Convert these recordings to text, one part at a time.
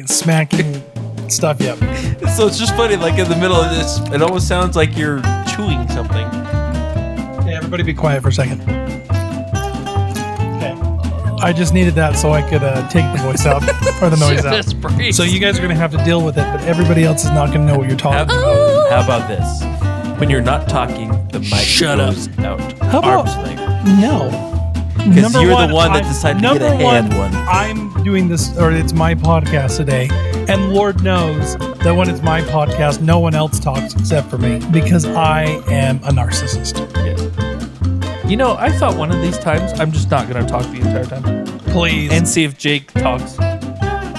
smacking stuff. Yep. So it's just funny, like in the middle of this, it almost sounds like you're chewing something. Hey, everybody be quiet for a second. Okay. I just needed that so I could take the voice out, or the noise out. So you guys are going to have to deal with it, but everybody else is not going to know what you're talking about. How about this? When you're not talking, the mic goes out. How about, arm's length. No. Because you're the one that decided to get a hand one. I'm doing this, or it's my podcast today, and Lord knows that when it's my podcast, no one else talks except for me, because I am a narcissist. Yes. You know, I thought one of these times I'm just not going to talk the entire time. Please. And see if Jake talks.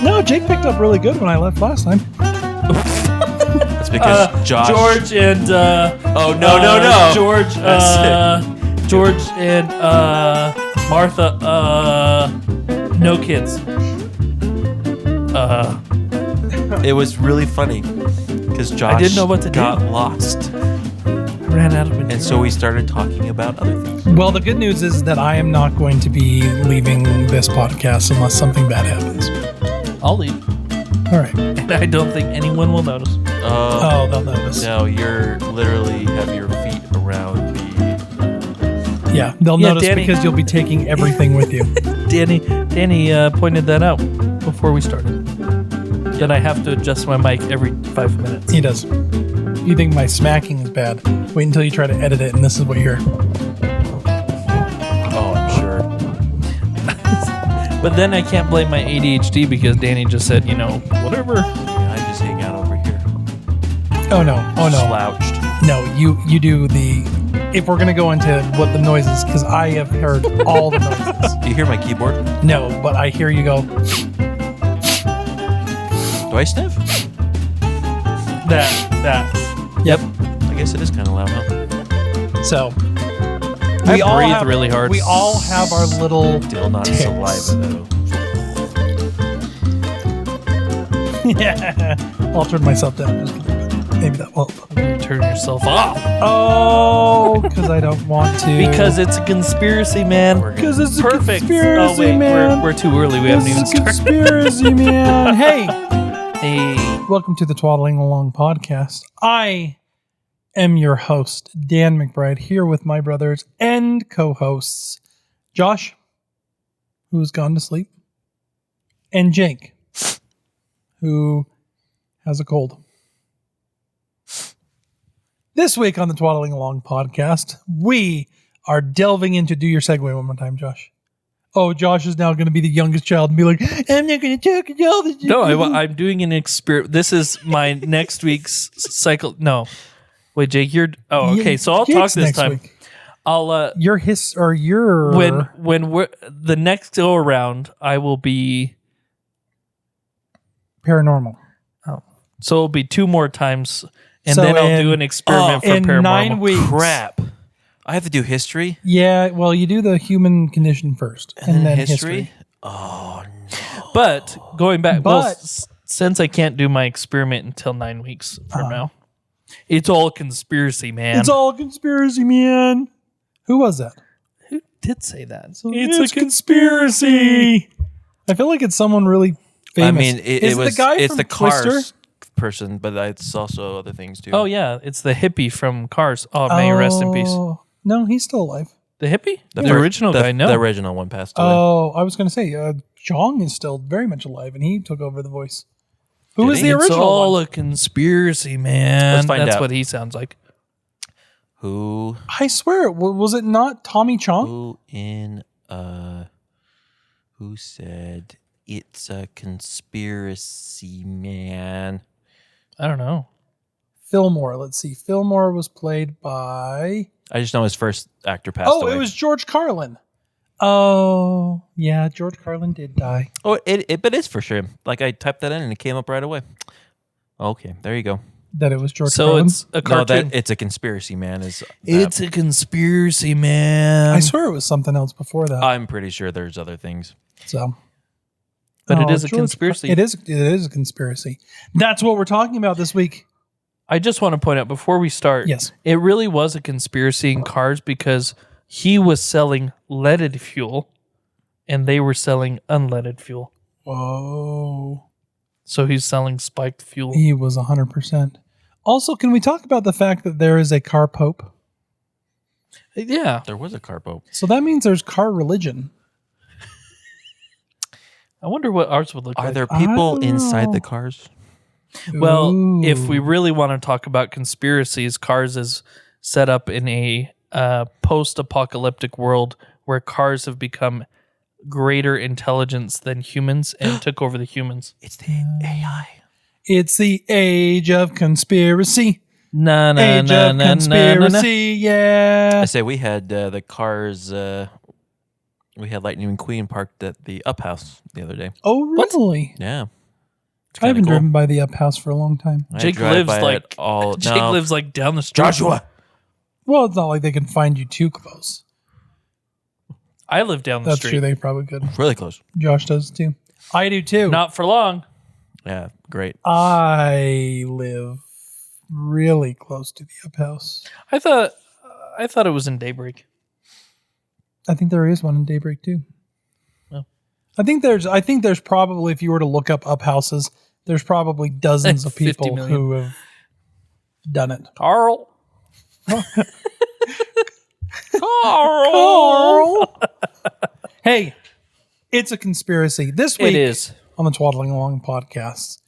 No, Jake picked up really good when I left last time. That's because George and no. George and Martha no kids. It was really funny because Josh I didn't know what to got do. lost. Ran out of material. And so we started talking about other things. Well, the good news is that I am not going to be leaving this podcast unless something bad happens. I'll leave. All right. And I don't think anyone will notice. Oh, they'll notice. No, you're literally have your feet around the... Yeah, they'll notice Danny. because you'll be taking everything with you. Danny pointed that out before we started. That I have to adjust my mic every 5 minutes. He does. You think my smacking is bad? Wait until you try to edit it, and this is what you hear. Oh, I'm sure. But then I can't blame my ADHD because Danny just said, whatever. I just hang out over here. Oh no! Slouched. No, you do the. If we're gonna go into what the noise is, because I have heard all the noises. Do you hear my keyboard? No, but I hear you go. Do I sniff? That. Yep. I guess it is kind of loud, huh? So I breathe really hard. We all have our little Still not ticks. saliva, though. Yeah. I'll turn myself down. Just kidding. Maybe that will help. You turn yourself off. Oh, because I don't want to. Because it's a conspiracy, man. Because it's Perfect. a conspiracy, Oh, wait, man. we're too early. We haven't even It's a started. conspiracy, man. Hey, Hey. welcome to the Twaddling Along podcast. I am your host, Dan McBride, here with my brothers and co-hosts, Josh, who's gone to sleep, and Jake, who has a cold. This week on the Twaddling Along podcast, we are delving into... Do your segue one more time, Josh. Oh, Josh is now going to be the youngest child and be like, I'm not going to talk at all. No, I'm doing an experiment. This is my next week's cycle. No. Wait, Jake, you're... Oh, okay. So I'll talk Jake's this next time. week. I'll... When we're the next go around, I will be... Paranormal. Oh. So it'll be 2 more times, and So then I'll in- do an experiment for in paranormal. 9 weeks. Crap. I have to do history? Yeah, well, you do the human condition first, and then history. Oh, no. But going back, But- since I can't do my experiment until 9 weeks from now, it's all conspiracy, man. It's all conspiracy, man. Who was that? Who did say that? It's a conspiracy. I feel like it's someone really famous. I mean, Is it was, the guy it's from the Twister? Cars person, but it's also other things, too. Oh yeah, it's the hippie from Cars. Oh, may he rest in peace. No, he's still alive. The hippie, the first- original guy. No, The original one passed away. Oh, I was going to say, Jong is still very much alive, and he took over the voice. Who Did is he? the it's original all one? a conspiracy, man. Let's find That's out. what he sounds like. Who I swear, was it not Tommy Chong? who said it's a conspiracy, man? I don't know. Fillmore. Let's see. Fillmore was played by... I just know his first actor passed away. it was George Carlin. Oh, yeah, George Carlin did die. Oh, but it's for sure. Like, I typed that in and it came up right away. Okay, there you go. That it was George So Carlin. it's a No, cartoon. it's a conspiracy, man. It's a conspiracy, man. I swear it was something else before that. I'm pretty sure there's other things. So, But it is a George conspiracy. It is a conspiracy. That's what we're talking about this week. I just want to point out before we start, Yes. it really was a conspiracy in Cars because he was selling leaded fuel and they were selling unleaded fuel. Whoa. So he's selling spiked fuel. He was 100%. Also, can we talk about the fact that there is a car pope? Yeah. There was a car pope. So that means there's car religion. I wonder what ours would look Are like. there people don't inside know. the cars? Well, Ooh. if we really want to talk about conspiracies, Cars is set up in a post-apocalyptic world where cars have become greater intelligence than humans and took over the humans. It's the AI. It's the age of conspiracy. Na na Age na of na na na. conspiracy, yeah. I say we had the cars. We had Lightning McQueen parked at the Up House the other day. Oh, really? Yeah, It's I kinda haven't cool. driven by the Up House for a long time. I Jake drive lives by like it all. Jake no. lives like down the street. Joshua. Well, it's not like they can find you too close. I live down the That's street. true. They probably could. Really close. Josh does too. I do too. Not for long. Yeah, great. I live really close to the Up House. I thought it was in Daybreak. I think there is one in Daybreak too. Oh. I think there's probably, if you were to look up houses, there's probably dozens of 50 people million. who have done it. Carl. Carl. Hey, it's a conspiracy. This week It is. on the Twaddling Along podcast,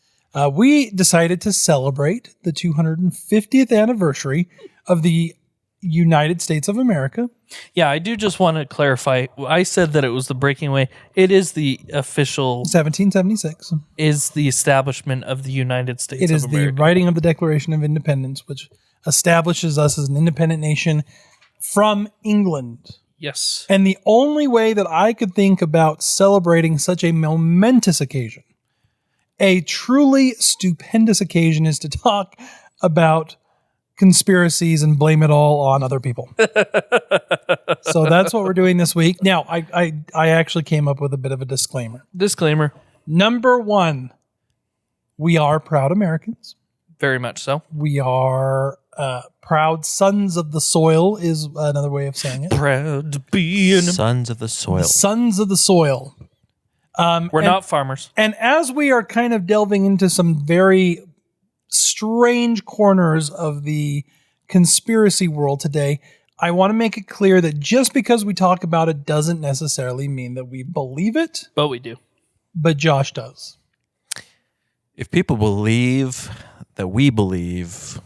we decided to celebrate the 250th anniversary of the United States of America. Yeah, I do just want to clarify. I said that it was the breaking away. It is the official, 1776. is the establishment of the United States It is of the America. writing of the Declaration of Independence, which establishes us as an independent nation from England. Yes. And the only way that I could think about celebrating such a momentous occasion, a truly stupendous occasion, is to talk about conspiracies and blame it all on other people. So that's what we're doing this week. Now, I actually came up with a bit of a disclaimer. Disclaimer. Number one, we are proud Americans. Very much so. We are proud sons of the soil is another way of saying it. Proud to be in. Sons of the soil. Sons of the soil. We're not farmers. And as we are kind of delving into some very strange corners of the conspiracy world today, I want to make it clear that just because we talk about it doesn't necessarily mean that we believe it, But we do. but Josh does. If people believe that we believe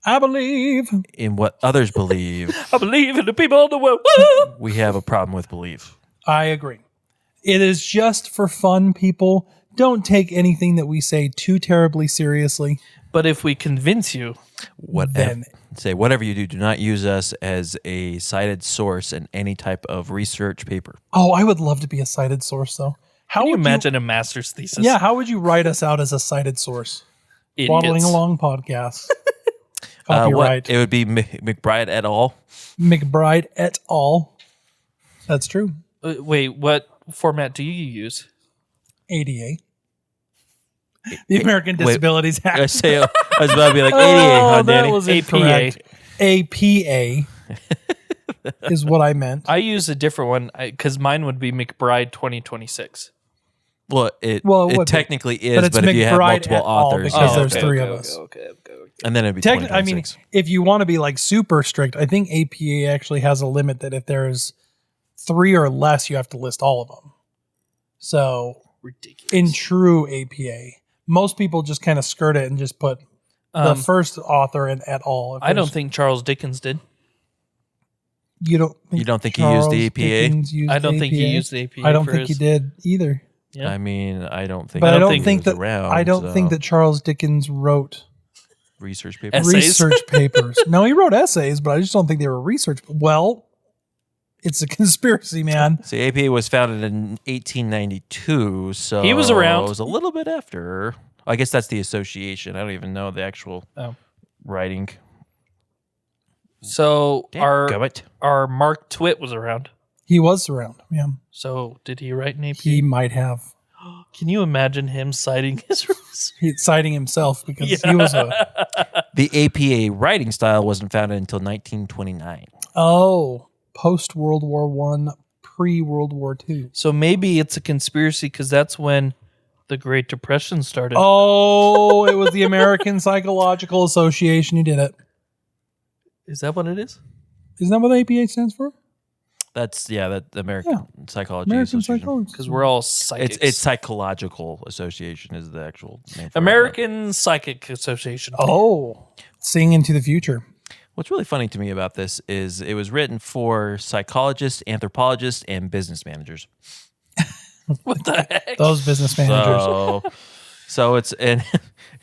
I believe. in what others believe, I believe in the people of the world. Woo! we have a problem with belief. I agree. It is just for fun, people. Don't take anything that we say too terribly seriously. But if we convince you, Whatever. Say whatever you do not use us as a cited source in any type of research paper. Oh, I would love to be a cited source, though. How can you would imagine a master's thesis? Yeah, how would you write us out as a cited source? Idiots. Waddling Along podcast. What? Copyright. It would be McBride et al. McBride et al. That's true. Wait, what format do you use? ADA. The American Wait, Disabilities I Act. say, I was about to be like 88, Oh, huh, that Danny? was APA. incorrect. APA is what I meant. I use a different one because mine would be McBride 2026. Well, it Well, it would be. technically is, But it's but if you have McBride multiple et al. authors, because yeah, there's okay. three of us. Okay. And then it'd be I mean, 2026. if you want to be like super strict, I think APA actually has a limit that if there's three or less, you have to list all of them. So Ridiculous. in true APA, most people just kind of skirt it and just put the first author and et al. If I don't there's- think Charles Dickens did. you don't. You don't think he used the Charles APA? Dickens used I don't think he APA? used the APA. I don't for think he his- did either. Yeah. I mean, I don't think. But I don't he think was that around, I don't think so- that Charles Dickens wrote research paper. Essays? research papers. No, he wrote essays, but I just don't think they were research. Well, it's a conspiracy, man. See, APA was founded in 1892, so He was around. It was a little bit after. I guess that's the association. I don't even know the actual Oh. writing. So Gummit. our Mark Twitt was around. He was around. Yeah, So did he write an APA? he might have. Can you imagine him citing his He's citing himself because he was a The APA writing style wasn't founded until 1929. post World War I, pre World War II. So maybe it's a conspiracy because that's when The Great Depression started. Oh, it was the American Psychological Association who did it. Is that what it is? Isn't that what the APA stands for? That's the American Psychology American Association. Psychology. Because we're all psychics. It's Psychological Association is the actual name for it. American Psychic Association. Oh, seeing into the future. What's really funny to me about this is it was written for psychologists, anthropologists, and business managers. What the heck? Those business managers. So it's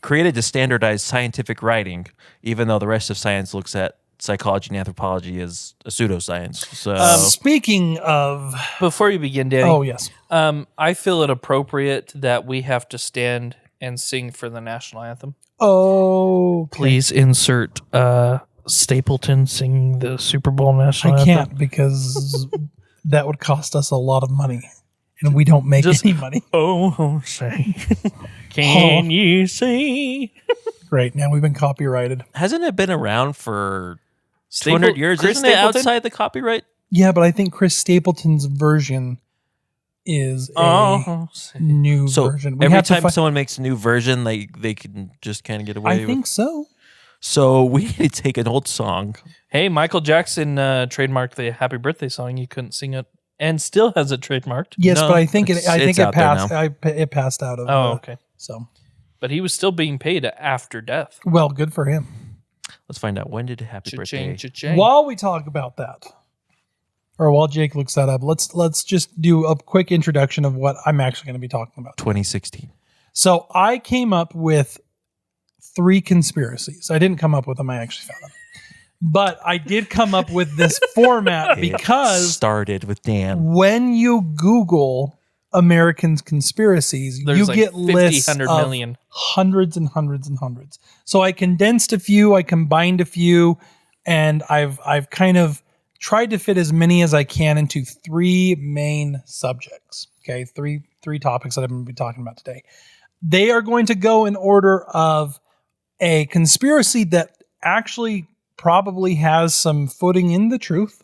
created to standardize scientific writing, even though the rest of science looks at psychology and anthropology as a pseudoscience. So Speaking of... Before you begin, Danny. Oh, yes. I feel it appropriate that we have to stand and sing for the national anthem. Oh, Please insert Stapleton singing the Super Bowl national anthem. I can't because that would cost us a lot of money. And we don't make any money. Oh, say, can you see? Great. Now we've been copyrighted. hasn't it been around for 200 years? Chris Isn't it Stapleton? outside the copyright? Yeah, but I think Chris Stapleton's version is a new So version. We every have to time someone makes a new version, they can just kind of get away I with think so. So we need to take an old song. Hey, Michael Jackson trademarked the Happy Birthday song. You couldn't sing it, and still has it trademarked. Yes, No, but I think it's it out there passed. now. It passed out of. Okay. So, But he was still being paid after death. well, good for him. Let's find out, when did Happy Birthday? Cha-ching. While we talk about that, or while Jake looks that up, let's just do a quick introduction of what I'm actually going to be talking about. 2016. So I came up with 3 conspiracies. I didn't come up with them. I actually found them. But I did come up with this format It because started with Dan. when you Google American conspiracies, There's you like get 50, lists 100 of million. hundreds and hundreds and hundreds. So I condensed a few, I combined a few, and I've kind of tried to fit as many as I can into 3 main subjects. Okay, three topics that I'm going to be talking about today. They are going to go in order of a conspiracy that actually probably has some footing in the truth.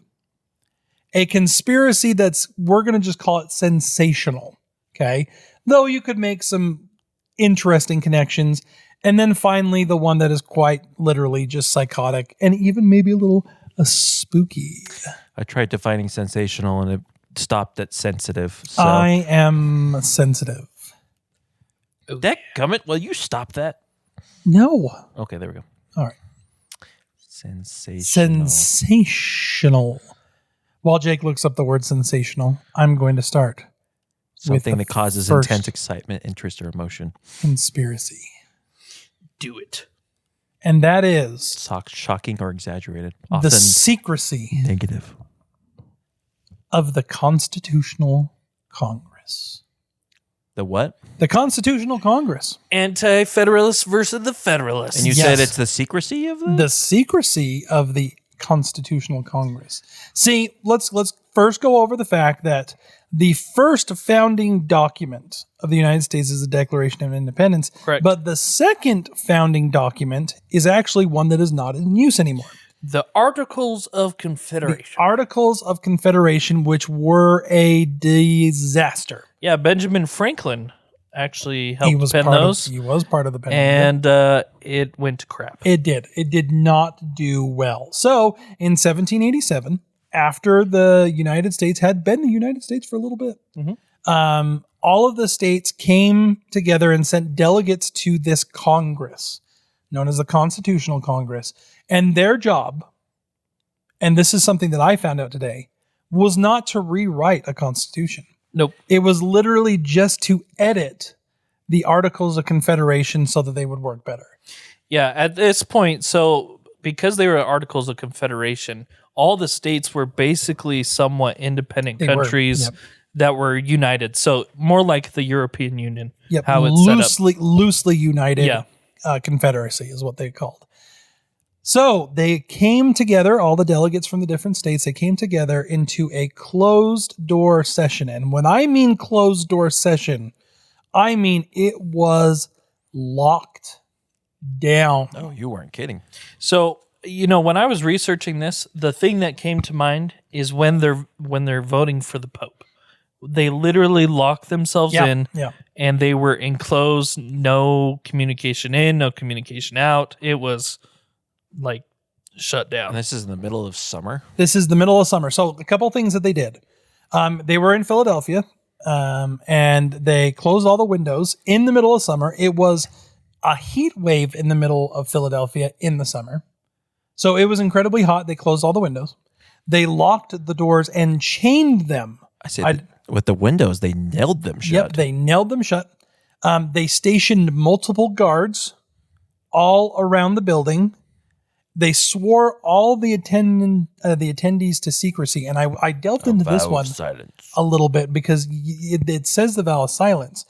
A conspiracy we're going to just call it sensational. Okay. Though you could make some interesting connections. And then finally, the one that is quite literally just psychotic and even maybe a little spooky. I tried defining sensational and it stopped at sensitive. So. I am sensitive. Dadgummit, will you stop that? No. Okay, there we go. All right. Sensational. Sensational. While Jake looks up the word sensational, I'm going to start Something with that causes first intense excitement, interest, or emotion. conspiracy. Do it. And that is Shocking or exaggerated. the Often secrecy negative. of the Constitutional Congress. The what? The Constitutional Congress. Anti-Federalists versus the Federalists. And you Yes. said it's the secrecy of that? The secrecy of the Constitutional Congress. See, let's first go over the fact that the first founding document of the United States is the Declaration of Independence. Correct. But the second founding document is actually one that is not in use anymore. The Articles of Confederation. Articles of Confederation, which were a disaster. Yeah, Benjamin Franklin actually helped He was pen part those. of the pen. And it went to crap. It did. It did not do well. So in 1787, after the United States had been the United States for a little bit, all of the states came together and sent delegates to this Congress, known as the Constitutional Congress. And their job, and this is something that I found out today, was not to rewrite a constitution. Nope. It was literally just to edit the Articles of Confederation so that they would work better. Yeah, at this point, so because they were Articles of Confederation, all the states were basically somewhat independent countries that were united. So more like the European Union. Yep, how it's set up. loosely united confederacy is what they called. So they came together, all the delegates from the different states, they came together into a closed door session. And when I mean closed door session, I mean it was locked down. Oh, you weren't kidding. So, when I was researching this, the thing that came to mind is when they're voting for the Pope. they literally locked themselves in, Yeah. and they were enclosed, no communication in, no communication out. It was like shut And down. this is in the middle of summer. This is the middle of summer. So a couple things that they did. They were in Philadelphia, and they closed all the windows in the middle of summer. It was a heat wave in the middle of Philadelphia in the summer. So it was incredibly hot. They closed all the windows. They locked the doors and chained them. I said with the windows, they nailed them shut. Yep, they nailed them shut. They stationed multiple guards all around the building. They swore all the attendees to secrecy, and I delved into this one Silence. a little bit because it says the vow of silence.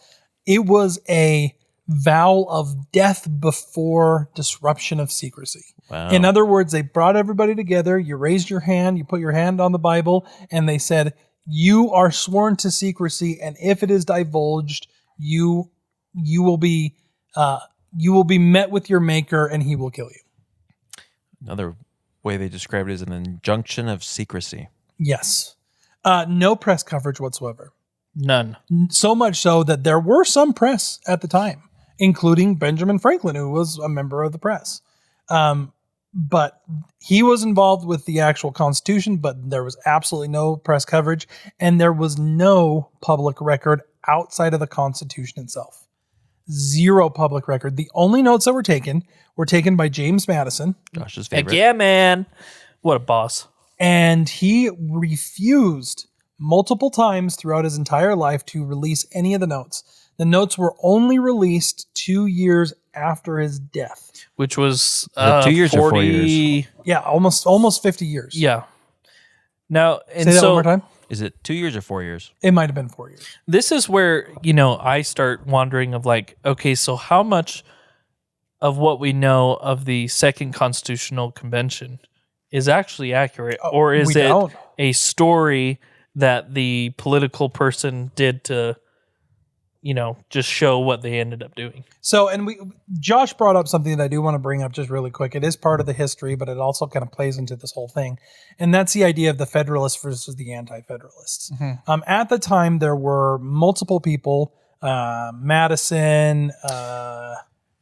It was a vow of death before disruption of secrecy. Wow. In other words, they brought everybody together. You raised your hand, you put your hand on the Bible, and they said, "You are sworn to secrecy, and if it is divulged, you will be met with your Maker, and He will kill you." Another way they describe it is an injunction of secrecy. Yes. No press coverage whatsoever. None. So much so that there were some press at the time, including Benjamin Franklin, who was a member of the press. But he was involved with the actual Constitution, but there was absolutely no press coverage, and there was no public record outside of the Constitution itself. Zero public record. The only notes that were taken by James Madison, Josh's Heck favorite. yeah, man. What a boss. and he refused multiple times throughout his entire life to release any of the notes. The notes were only released 2 years after his death. Which was it 2 years or 4 years? 40 Yeah, almost 50 years. Yeah. Now, and Say that so one more time. Is it 2 years or 4 years? It might have been 4 years. this is where, I start wondering of like, okay, so how much of what we know of the Second Constitutional Convention is actually accurate? Or is we it don't. a story that the political person did to, just show what they ended up doing? So, Josh brought up something that I do want to bring up just really quick. It is part of the history, but it also kind of plays into this whole thing. And that's the idea of the Federalists versus the Anti-Federalists. At the time, there were multiple people, Madison,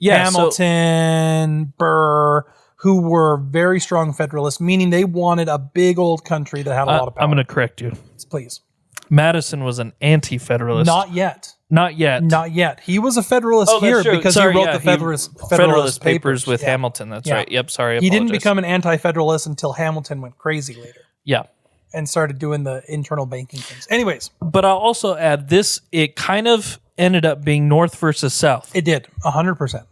Hamilton, Burr, who were very strong Federalists, meaning they wanted a big old country that had a lot of power. I'm going to correct you. Please. Madison was an anti-federalist. Not yet. Not yet. Not yet. He was a Federalist Oh, that's here true. because Sorry, he wrote yeah, the Federalist Papers with Yeah. Hamilton. That's Yeah. right. Yep. Sorry. I He didn't apologize. become an anti-Federalist until Hamilton went crazy later Yeah. and started doing the internal banking things. Anyways, But I'll also add this. It kind of ended up being North versus South. it did 100%.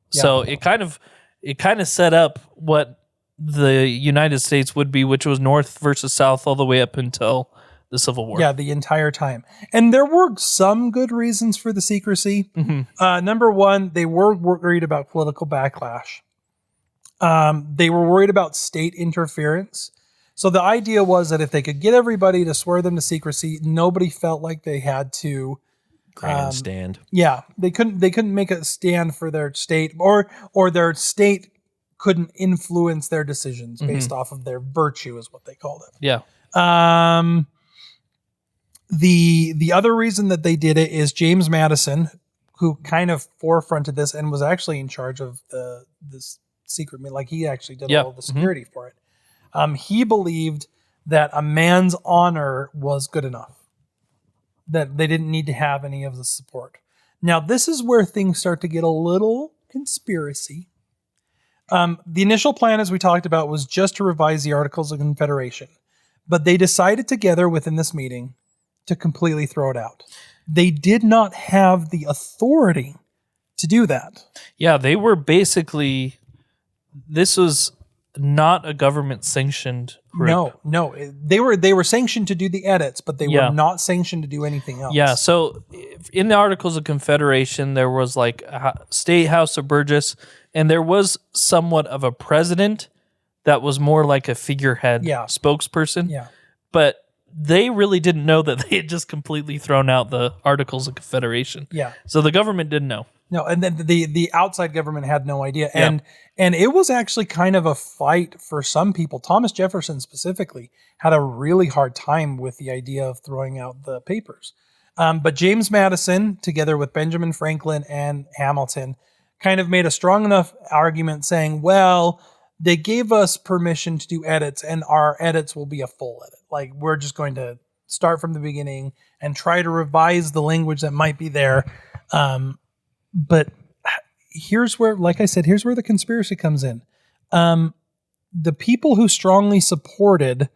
So it kind of set up what the United States would be, which was North versus South all the way up until the Civil War. Yeah, the entire time. And there were some good reasons for the secrecy. Number one, they were worried about political backlash. They were worried about state interference. So the idea was that if they could get everybody to swear them to secrecy, nobody felt like they had to. Grandstand. Yeah, they couldn't make a stand for their state, or their state couldn't influence their decisions based off of their virtue, is what they called it. Yeah. The other reason that they did it is James Madison, who kind of forefronted this and was actually in charge of this secret, like he actually did all of the security for it. He believed that a man's honor was good enough, that they didn't need to have any of the support. Now, this is where things start to get a little conspiracy. The initial plan, as we talked about, was just to revise the Articles of Confederation, but they decided together within this meeting to completely throw it out. They did not have the authority to do that. Yeah, they were basically, this was not a government sanctioned group. No. They were sanctioned to do the edits, but they Yeah. were not sanctioned to do anything else. Yeah, so in the Articles of Confederation, there was like a State House of Burgess, and there was somewhat of a president that was more like a figurehead spokesperson. Yeah. But they really didn't know that they had just completely thrown out the Articles of Confederation. Yeah. So the government didn't know. No, and then the outside government had no idea. Yeah. And it was actually kind of a fight for some people. Thomas Jefferson specifically had a really hard time with the idea of throwing out the papers. But James Madison, together with Benjamin Franklin and Hamilton, kind of made a strong enough argument saying, well, they gave us permission to do edits, and our edits will be a full edit. Like, we're just going to start from the beginning and try to revise the language that might be there. But here's where, like I said, here's where the conspiracy comes in. The people who strongly supported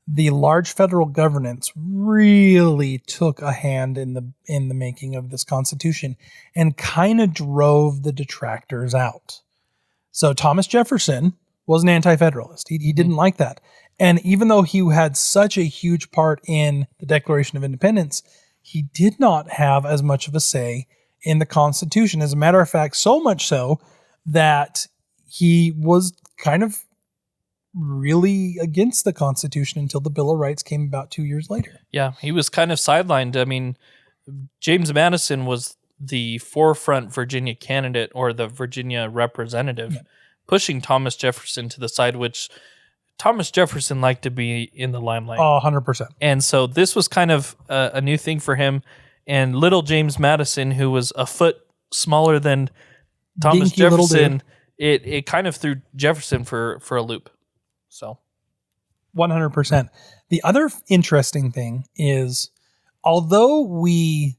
the large federal governance really took a hand in the making of this Constitution and kind of drove the detractors out. So Thomas Jefferson was an anti-federalist. He didn't like that. And even though he had such a huge part in the Declaration of Independence, he did not have as much of a say in the Constitution. As a matter of fact, so much so that he was kind of really against the Constitution until the Bill of Rights came about 2 years later. Yeah, he was kind of sidelined. I mean, James Madison was the forefront Virginia candidate or the Virginia representative, pushing Thomas Jefferson to the side, which Thomas Jefferson liked to be in the limelight. 100%. And so this was kind of a new thing for him. And little James Madison, who was a foot smaller than Thomas Dinky little Jefferson, it kind of threw Jefferson for a loop. So 100%. The other interesting thing is, although we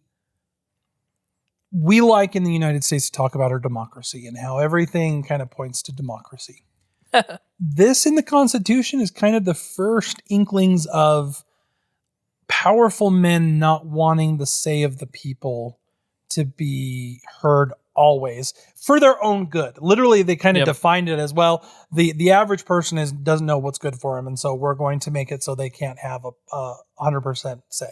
like in the United States to talk about our democracy and how everything kind of points to democracy, this in the Constitution is kind of the first inklings of powerful men not wanting the say of the people to be heard always for their own good. Literally, they kind of defined it as, well, the average person doesn't know what's good for him, and so we're going to make it so they can't have a 100% say.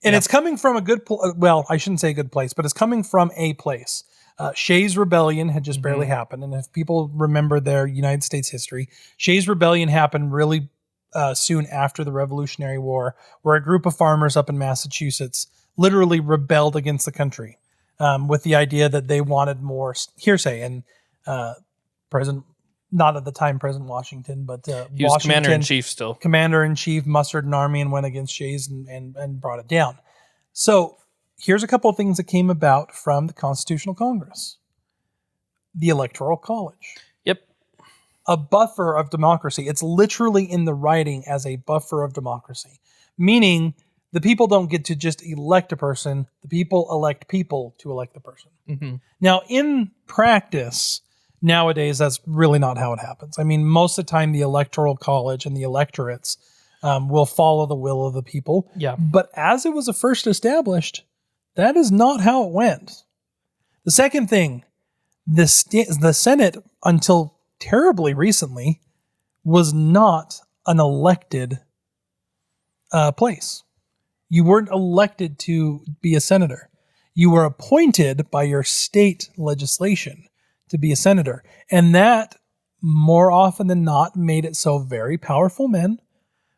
And it's coming from a good, well, I shouldn't say a good place, but it's coming from a place. Shays' Rebellion had just barely happened, and if people remember their United States history, Shays' Rebellion happened really soon after the Revolutionary War, where a group of farmers up in Massachusetts literally rebelled against the country with the idea that they wanted more hearsay. And President, not at the time President Washington, but he was commander-in-chief still. Commander-in-chief mustered an army and went against Shays and brought it down. So here's a couple of things that came about from the Constitutional Congress. The Electoral College. Yep. A buffer of democracy. It's literally in the writing as a buffer of democracy, meaning the people don't get to just elect a person. The people elect people to elect the person. Mm-hmm. Now, in practice, nowadays, that's really not how it happens. I mean, most of the time, the Electoral College and the electorates will follow the will of the people. Yeah. But as it was first established, that is not how it went. The second thing, the Senate, until terribly recently, was not an elected place. You weren't elected to be a senator. You were appointed by your state legislation to be a senator. And that, more often than not, made it so very powerful men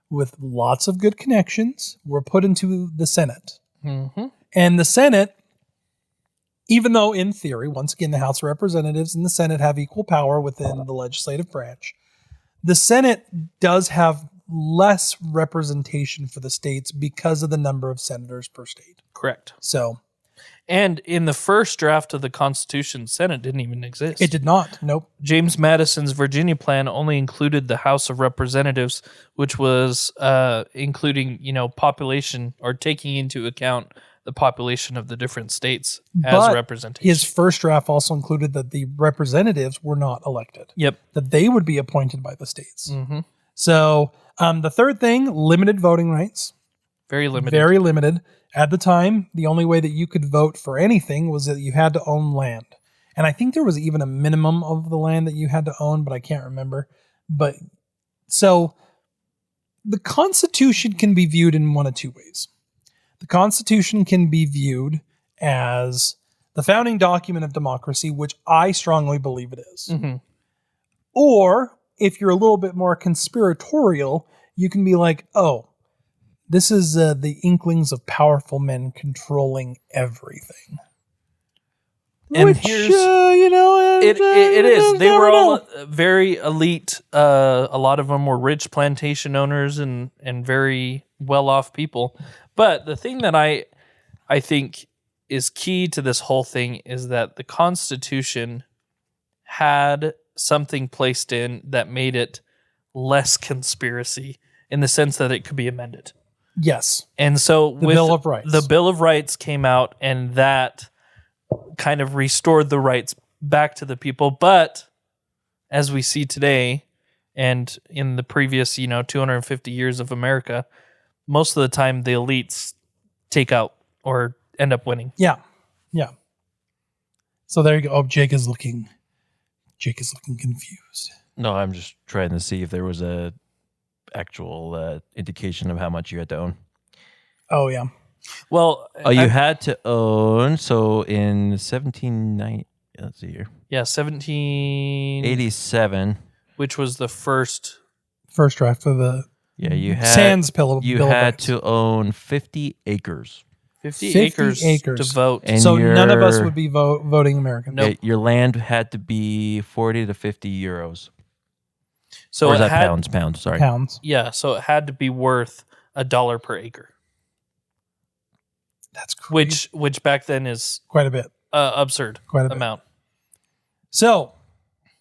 with lots of good connections were put into the Senate. Mm-hmm. And the Senate, even though in theory, once again, the House of Representatives and the Senate have equal power within the legislative branch, the Senate does have less representation for the states because of the number of senators per state. Correct. So, and in the first draft of the Constitution, Senate didn't even exist. it did not. Nope. James Madison's Virginia plan only included the House of Representatives, which was including, population or taking into account the population of the different states as representation. His first draft also included that the representatives were not elected. Yep. That they would be appointed by the states. Mm-hmm. So the third thing, limited voting rights. Very limited. Very limited. At the time, the only way that you could vote for anything was that you had to own land. And I think there was even a minimum of the land that you had to own, but I can't remember. But so the Constitution can be viewed in one of two ways. The Constitution can be viewed as the founding document of democracy, which I strongly believe it is. Mm-hmm. Or if you're a little bit more conspiratorial, you can be like, oh, this is the inklings of powerful men controlling everything. And Which, here's it is. They were all very elite. A lot of them were rich plantation owners and very well off people. But the thing that I think is key to this whole thing is that the Constitution had something placed in that made it less conspiracy in the sense that it could be amended. Yes. And so The Bill of Rights. The Bill of Rights came out, and that kind of restored the rights back to the people. But as we see today, and in the previous, 250 years of America, most of the time the elites take out or end up winning. Yeah. Yeah. So there you go. Oh, Jake is looking confused. No, I'm just trying to see if there was a actual indication of how much you had to own. Oh, yeah. Well, you had to own, so in 1790, let's see here. Yeah, 1787, which was the first draft of the you had Sans Bill. You Bill of had Rights. to own 50 acres. 50 acres to vote. And so none of us would be voting American. Nope. Your land had to be 40 to 50 euros. So or is it that had, pounds? Pounds, sorry. Pounds. Yeah, so it had to be worth $1 per acre. That's crazy. Which back then is quite a bit. Absurd. Quite a bit. Amount. So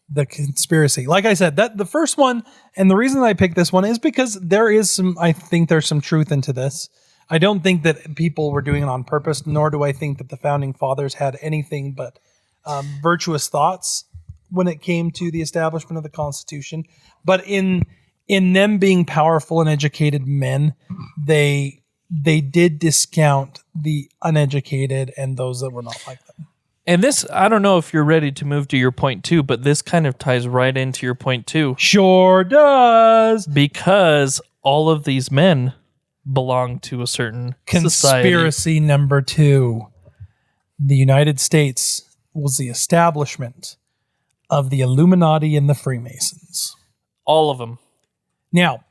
the conspiracy, like I said, that the first one, and the reason I picked this one is because I think there's some truth into this. I don't think that people were doing it on purpose, nor do I think that the founding fathers had anything but virtuous thoughts when it came to the establishment of the Constitution. But in them being powerful and educated men, they did discount the uneducated and those that were not like them. And this, I don't know if you're ready to move to your point two, but this kind of ties right into your point two. Sure does. Because all of these men belong to a certain Conspiracy society. Number 2. The United States was the establishment of the Illuminati and the Freemasons. All of them. Now,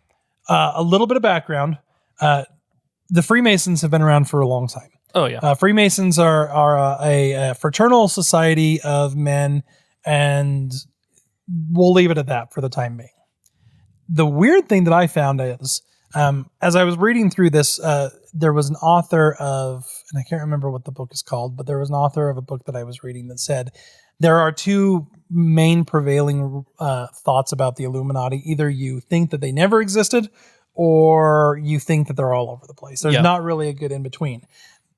a little bit of background. The Freemasons have been around for a long time. Oh, yeah. Freemasons are a fraternal society of men, and we'll leave it at that for the time being. The weird thing that I found is, as I was reading through this, there was an author of, and I can't remember what the book is called, but there was an author of a book that I was reading that said there are two main prevailing thoughts about the Illuminati. Either you think that they never existed, or you think that they're all over the place. There's not really a good in between.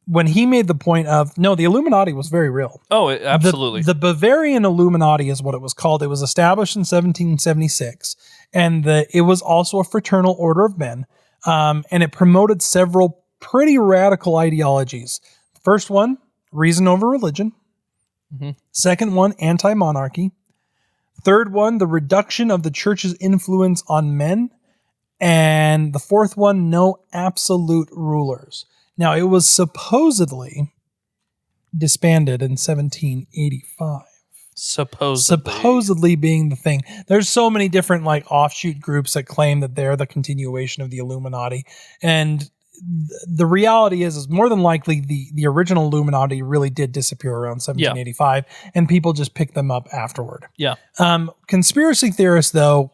When he made the point of, no, the Illuminati was very real. Oh, absolutely. The Bavarian Illuminati is what it was called. It was established in 1776, and it was also a fraternal order of men, and it promoted several pretty radical ideologies. The first one, reason over religion. Mm-hmm. Second one, anti-monarchy. Third one, the reduction of the church's influence on men. And the fourth one, no absolute rulers. Now, it was supposedly disbanded in 1785. Supposedly being the thing. There's so many different offshoot groups that claim that they're the continuation of the Illuminati. And the reality is more than likely the original Illuminati really did disappear around 1785, and people just picked them up afterward. Yeah. Conspiracy theorists, though,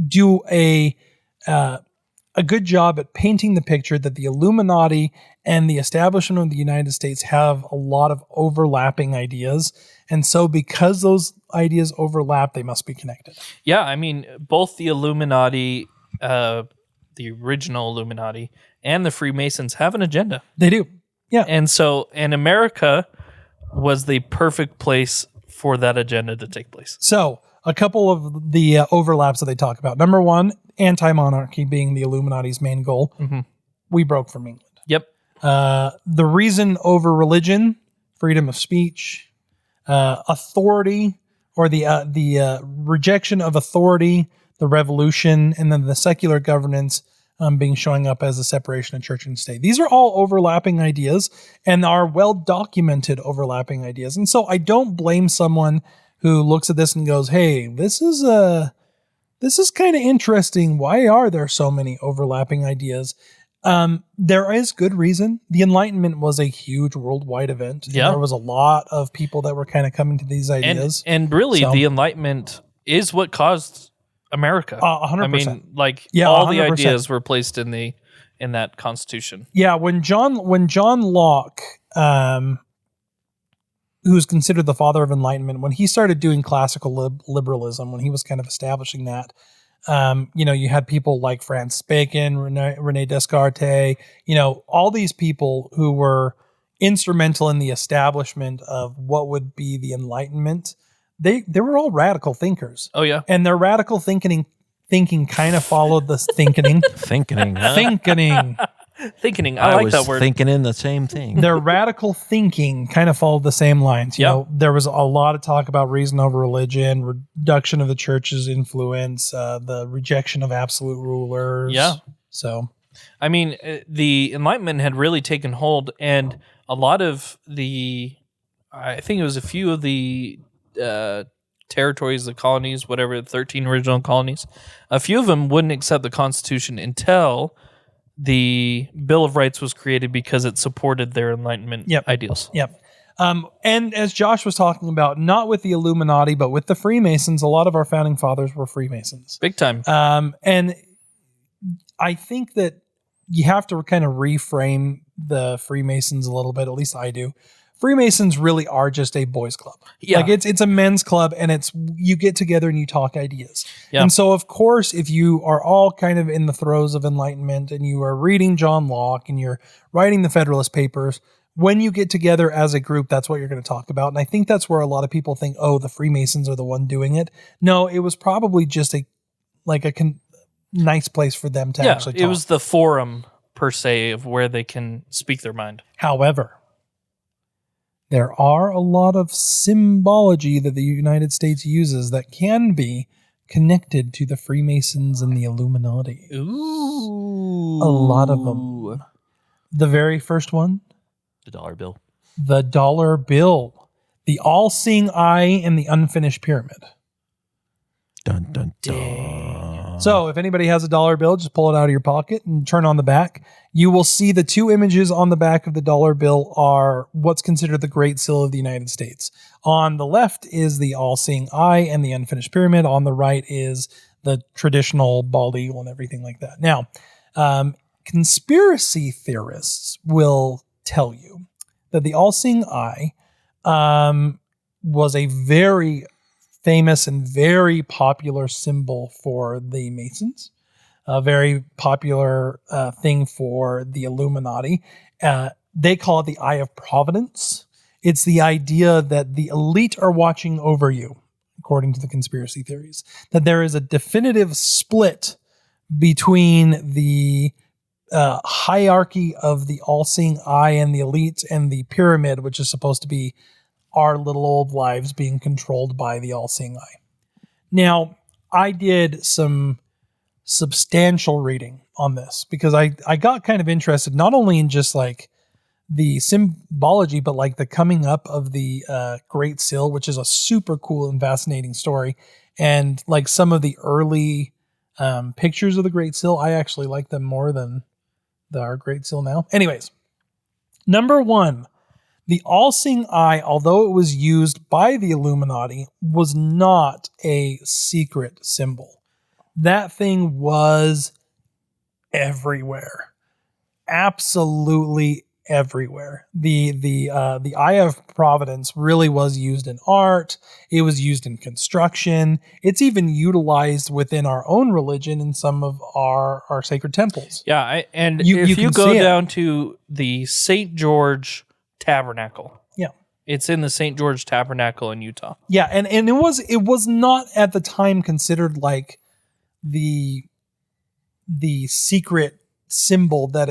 do a good job at painting the picture that the Illuminati and the establishment of the United States have a lot of overlapping ideas. And so because those ideas overlap, they must be connected. Yeah, I mean, both the Illuminati, the original Illuminati, and the Freemasons have an agenda. They do. Yeah. And America was the perfect place for that agenda to take place. So a couple of the overlaps that they talk about. Number one, anti-monarchy being the Illuminati's main goal. Mm-hmm. We broke from England. Yep. The reason over religion, freedom of speech, authority, or the rejection of authority, the revolution, and then the secular governance showing up as a separation of church and state. These are all overlapping ideas and are well-documented overlapping ideas. And so I don't blame someone who looks at this and goes, hey, this is kind of interesting. Why are there so many overlapping ideas? There is good reason. The Enlightenment was a huge worldwide event. And Yeah. there was a lot of people that were kind of coming to these ideas. And really, So- the Enlightenment is what caused America. 100%. I mean, like Yeah, all the 100%. ideas were placed in that Constitution. Yeah, when John Locke, who's considered the father of Enlightenment, when he started doing classical liberalism, when he was kind of establishing that, you had people like Francis Bacon, Rene Descartes, all these people who were instrumental in the establishment of what would be the Enlightenment. They were all radical thinkers. Oh yeah, And their radical thinking kind of followed the thinking. Thinking, huh? thinking. I like was that word. thinking in the same thing. Their radical thinking kind of followed the same lines. You Yep. know, there was a lot of talk about reason over religion, reduction of the church's influence, the rejection of absolute rulers. Yeah. So, I mean, the Enlightenment had really taken hold, and a lot of I think it was a few of the territories, the colonies, whatever, 13 original colonies, a few of them wouldn't accept the Constitution until the Bill of Rights was created because it supported their Enlightenment ideals. yep. And as Josh was talking about, not with the Illuminati, but with the Freemasons, a lot of our founding fathers were Freemasons. Big time. And I think that you have to kind of reframe the Freemasons a little bit. At least I do. Freemasons really are just a boys' club. Yeah. Like it's a men's club, and you get together and you talk ideas. Yeah. And so, of course, if you are all kind of in the throes of Enlightenment and you are reading John Locke and you're writing the Federalist Papers, when you get together as a group, that's what you're going to talk about. And I think that's where a lot of people think, oh, the Freemasons are the one doing it. No, it was probably just a nice place for them to actually talk. It was the forum per se of where they can speak their mind. However, there are a lot of symbology that the United States uses that can be connected to the Freemasons and the Illuminati. Ooh. A lot of them. The very first one, The dollar bill. the dollar bill, the all-seeing eye and the unfinished pyramid. Dun, dun, dun. So if anybody has a dollar bill, just pull it out of your pocket and turn on the back. You will see the two images on the back of the dollar bill are what's considered the Great Seal of the United States. On the left is the all-seeing eye and the unfinished pyramid. On the right is the traditional bald eagle and everything like that. Now, conspiracy theorists will tell you that the all-seeing eye was a very famous and very popular symbol for the Masons, a very popular thing for the Illuminati. They call it the Eye of Providence. It's the idea that the elite are watching over you, according to the conspiracy theories, that there is a definitive split between the hierarchy of the all-seeing eye and the elite and the pyramid, which is supposed to be our little old lives being controlled by the all-seeing eye. Now, I did some substantial reading on this because I got kind of interested not only in just like the symbology, but like the coming up of the Great Seal, which is a super cool and fascinating story. And like some of the early pictures of the Great Seal, I actually like them more than our Great Seal now. Anyways, number one, the all-seeing eye, although it was used by the Illuminati, was not a secret symbol. That thing was everywhere. Absolutely everywhere. The Eye of Providence really was used in art. It was used in construction. It's even utilized within our own religion in some of our sacred temples. Yeah, if You you can go see it. down to the St. George Tabernacle, Yeah. it's in the St. George Tabernacle in Utah. Yeah, and it was not at the time considered like the secret symbol that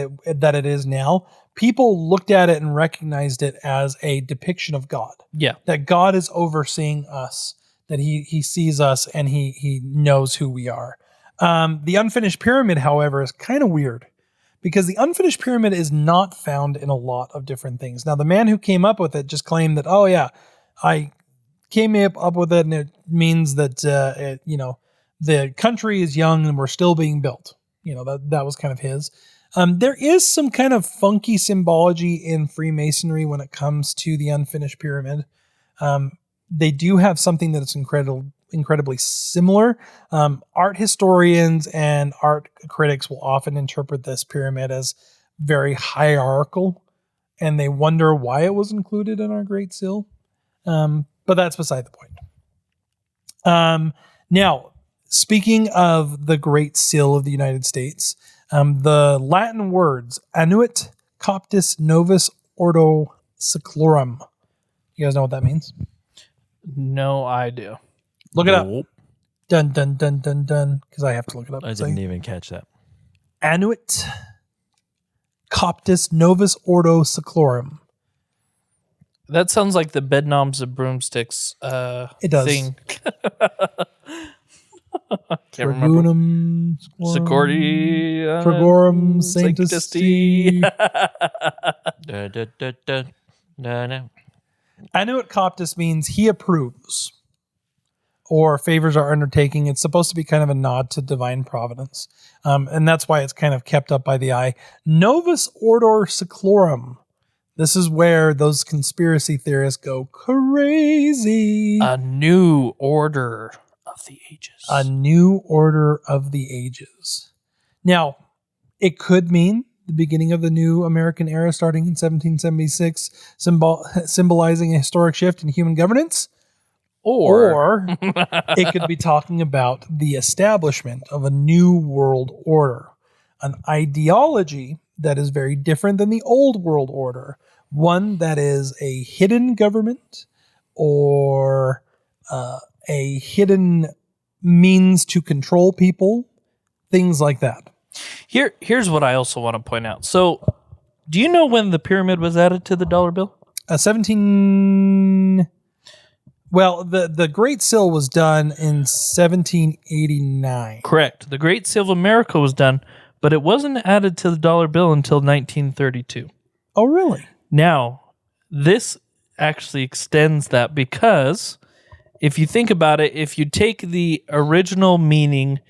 it is now. People looked at it and recognized it as a depiction of God. Yeah. That God is overseeing us, that he sees us and he knows who we are. The unfinished pyramid, however, is kind of weird because the unfinished pyramid is not found in a lot of different things. Now, the man who came up with it just claimed that, oh yeah, I came up with it and it means that, the country is young and we're still being built. That was kind of his. There is some kind of funky symbology in Freemasonry when it comes to the unfinished pyramid. They do have something that's incredibly similar. Art historians and art critics will often interpret this pyramid as very hierarchical, and they wonder why it was included in our Great Seal. But that's beside the point. Now, speaking of the Great Seal of the United States, the Latin words annuit coptis novus ordo seclorum. You guys know what that means? No idea. Look it up. Nope. Dun, dun, dun, dun, dun. Because I have to look it up. I didn't even catch that. Annuit coptis novus ordo seclorum. That sounds like the bedknobs and broomsticks It does. thing. Can't remember. Trigunum Security. Trigorum Sanctity. No. Annuit coptis means he approves or favors our undertaking. It's supposed to be kind of a nod to divine providence. And that's why it's kind of kept up by the eye. Novus Ordo Seclorum. This is where those conspiracy theorists go crazy. A new order of the ages. A new order of the ages. Now, it could mean the beginning of the new American era starting in 1776, symbolizing a historic shift in human governance. Or it could be talking about the establishment of a new world order, an ideology that is very different than the old world order, one that is a hidden government or a hidden means to control people, things like that. Here's what I also want to point out. So, do you know when the pyramid was added to the dollar bill? 17... Well, the Great Seal was done in 1789. Correct. The Great Seal of America was done, but it wasn't added to the dollar bill until 1932. Oh, really? Now, this actually extends that because if you think about it, if you take the original meaning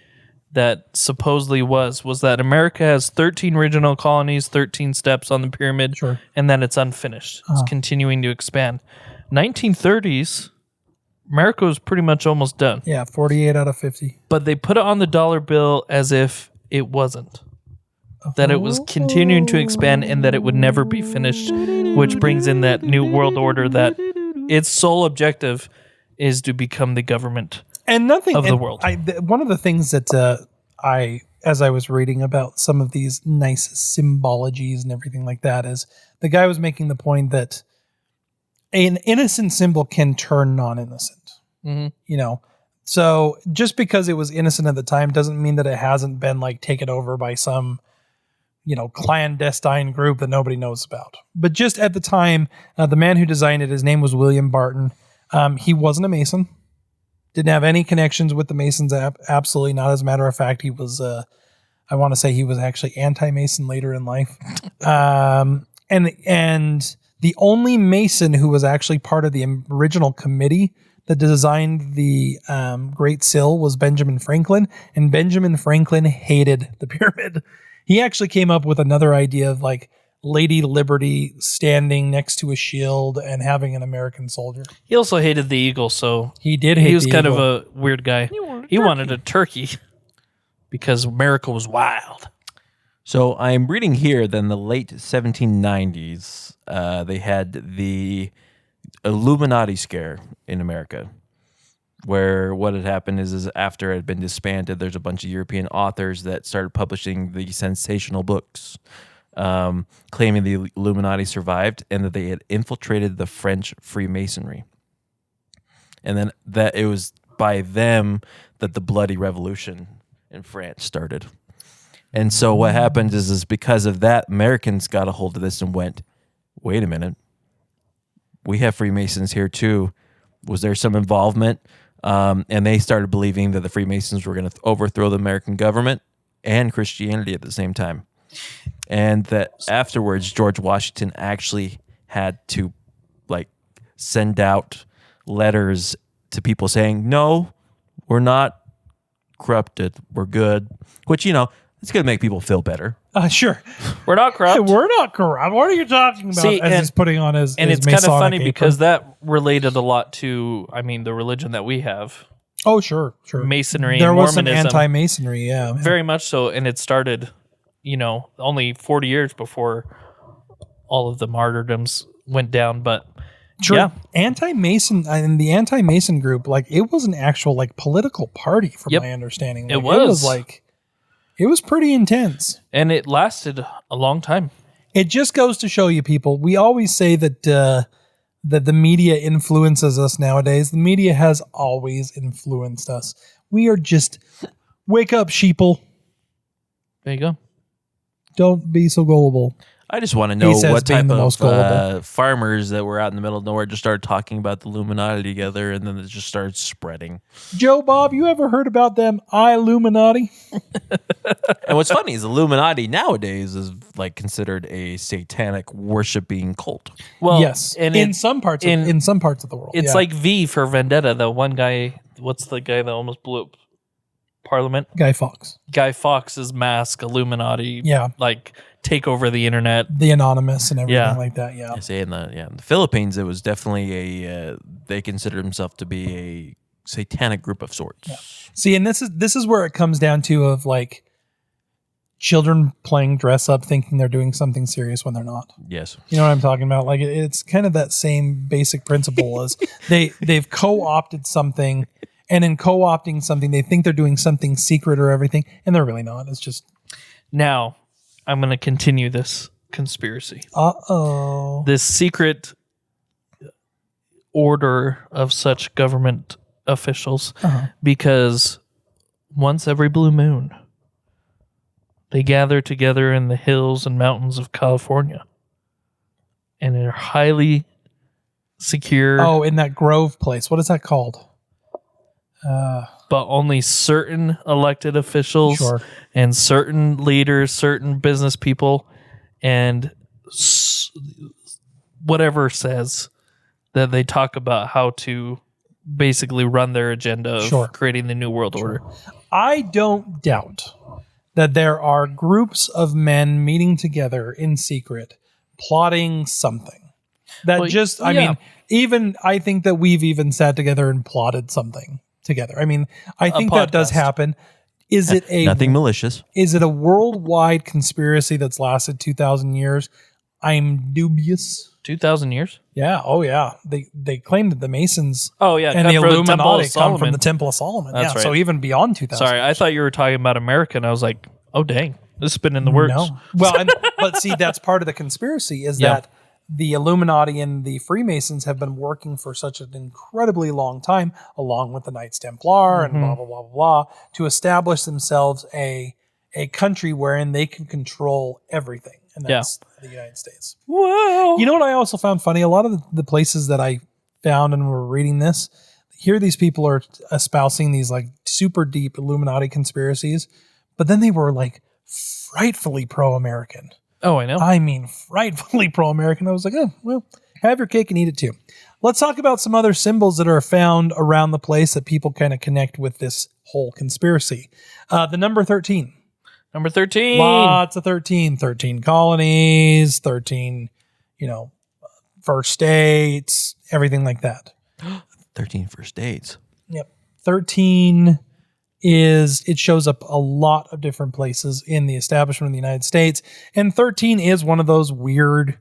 that supposedly was that America has 13 regional colonies, 13 steps on the pyramid, Sure. and that it's unfinished. It's continuing to expand. 1930s, America was pretty much almost done. Yeah, 48 out of 50. But they put it on the dollar bill as if it wasn't. That it was continuing to expand and that it would never be finished, which brings in that new world order that its sole objective is to become the government And nothing of the world. One of the things that as I was reading about some of these nice symbologies and everything like that, is the guy was making the point that an innocent symbol can turn non-innocent. Mm-hmm. You know, so just because it was innocent at the time doesn't mean that it hasn't been like taken over by some, you know, clandestine group that nobody knows about. But just at the time, the man who designed it, his name was William Barton. He wasn't a Mason. Didn't have any connections with the Masons. Absolutely not. As a matter of fact, he was, I want to say he was actually anti-Mason later in life. And the only Mason who was actually part of the original committee that designed the Great Seal was Benjamin Franklin. And Benjamin Franklin hated the pyramid. He actually came up with another idea of like Lady Liberty standing next to a shield and having an American soldier. He also hated the eagle, so He did hate he was the kind eagle. of a weird guy. He wanted a turkey because America was wild. So I'm reading here that in the late 1790s, they had the Illuminati scare in America, where what had happened is after it had been disbanded, there's a bunch of European authors that started publishing the sensational books, claiming the Illuminati survived and that they had infiltrated the French Freemasonry. And then that it was by them that the bloody revolution in France started. And so what happened is because of that, Americans got a hold of this and went, wait a minute, we have Freemasons here too. Was there some involvement? And they started believing that the Freemasons were going to overthrow the American government and Christianity at the same time. And that afterwards, George Washington actually had to like send out letters to people saying, no, we're not corrupted. We're good. Which, you know, it's going to make people feel better. Sure. We're not corrupt. We're not corrupt. What are you talking about? See, as he's putting on his and his it's kind of Masonic funny apron. because that related a lot to, the religion that we have. Oh, sure. Masonry There and was some Mormonism. anti-Masonry, yeah. Very much so. And it started, only 40 years before all of the martyrdoms went down. But True. yeah. Anti-Mason and the anti-Mason group, it was an actual political party from my understanding. It was. It was pretty intense. And it lasted a long time. It just goes to show you, people. We always say that that the media influences us nowadays. The media has always influenced us. We are just wake up, sheeple. There you go. Don't be so gullible. I just want to know says what being type the most gullible. of farmers that were out in the middle of nowhere just started talking about the Illuminati together, and then it just started spreading. Joe Bob, you ever heard about them Illuminati? And what's funny is Illuminati nowadays is considered a satanic worshiping cult. Well, yes, and in some parts of the world. it's like V for Vendetta. The one guy, what's the guy that almost blew up Parliament? Guy Fawkes. Guy Fawkes' mask, Illuminati. Yeah. Take over the internet. The Anonymous and everything like that. Yeah. I say in the Philippines, it was definitely they considered themselves to be a satanic group of sorts. Yeah. See, and this is where it comes down to of children playing dress up, thinking they're doing something serious when they're not. Yes. You know what I'm talking about? It's kind of that same basic principle as they've co-opted something, and in co-opting something, they think they're doing something secret or everything, and they're really not. It's just Now, I'm going to continue this conspiracy. Uh-oh. This secret order of such government officials, because once every blue moon, they gather together in the hills and mountains of California, and they're highly secure. Oh, in that Grove place. What is that called? But only certain elected officials and certain leaders, certain business people, and whatever says that they talk about how to basically run their agenda of creating the New World Order. I don't doubt that there are groups of men meeting together in secret, plotting something. I think that we've even sat together and plotted something together. I think that does happen. Is it nothing malicious? Is it a worldwide conspiracy that's lasted 2,000 years? I'm dubious. 2,000 years? Yeah. Oh, yeah. They claim that the Masons and the Illuminati come from the Temple of Solomon. That's right. So even beyond 2,000. Sorry, I thought you were talking about America, and I was like, oh, dang. This has been in the works. No. Well, but see, that's part of the conspiracy is that the Illuminati and the Freemasons have been working for such an incredibly long time, along with the Knights Templar and blah, blah, blah, blah, blah, to establish themselves a country wherein they can control everything. And that's the United States. Wow. You know what I also found funny? A lot of the places that I found and were reading this, here these people are espousing these super deep Illuminati conspiracies, but then they were frightfully pro-American. Oh, I know. Frightfully pro-American. I was like, oh, well, have your cake and eat it too. Let's talk about some other symbols that are found around the place that people kind of connect with this whole conspiracy. The number 13. Number 13. Lots of 13. 13 colonies, 13, first states, everything like that. 13 first dates. Yep. 13 it shows up a lot of different places in the establishment of the United States. And 13 is one of those weird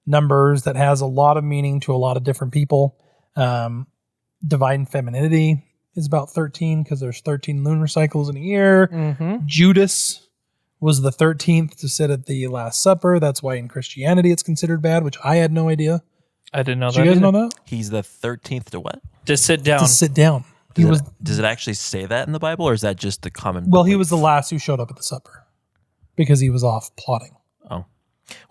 numbers that has a lot of meaning to a lot of different people. Divine femininity is about 13 because there's 13 lunar cycles in a year. Mm-hmm. Judas was the 13th to sit at the Last Supper. That's why in Christianity it's considered bad, which I had no idea. I didn't know that. You guys know that? He's the 13th to what? To sit down. To sit down. Does it actually say that in the Bible, or is that just the common Well, belief? he was the last who showed up at the supper because he was off plotting. Oh.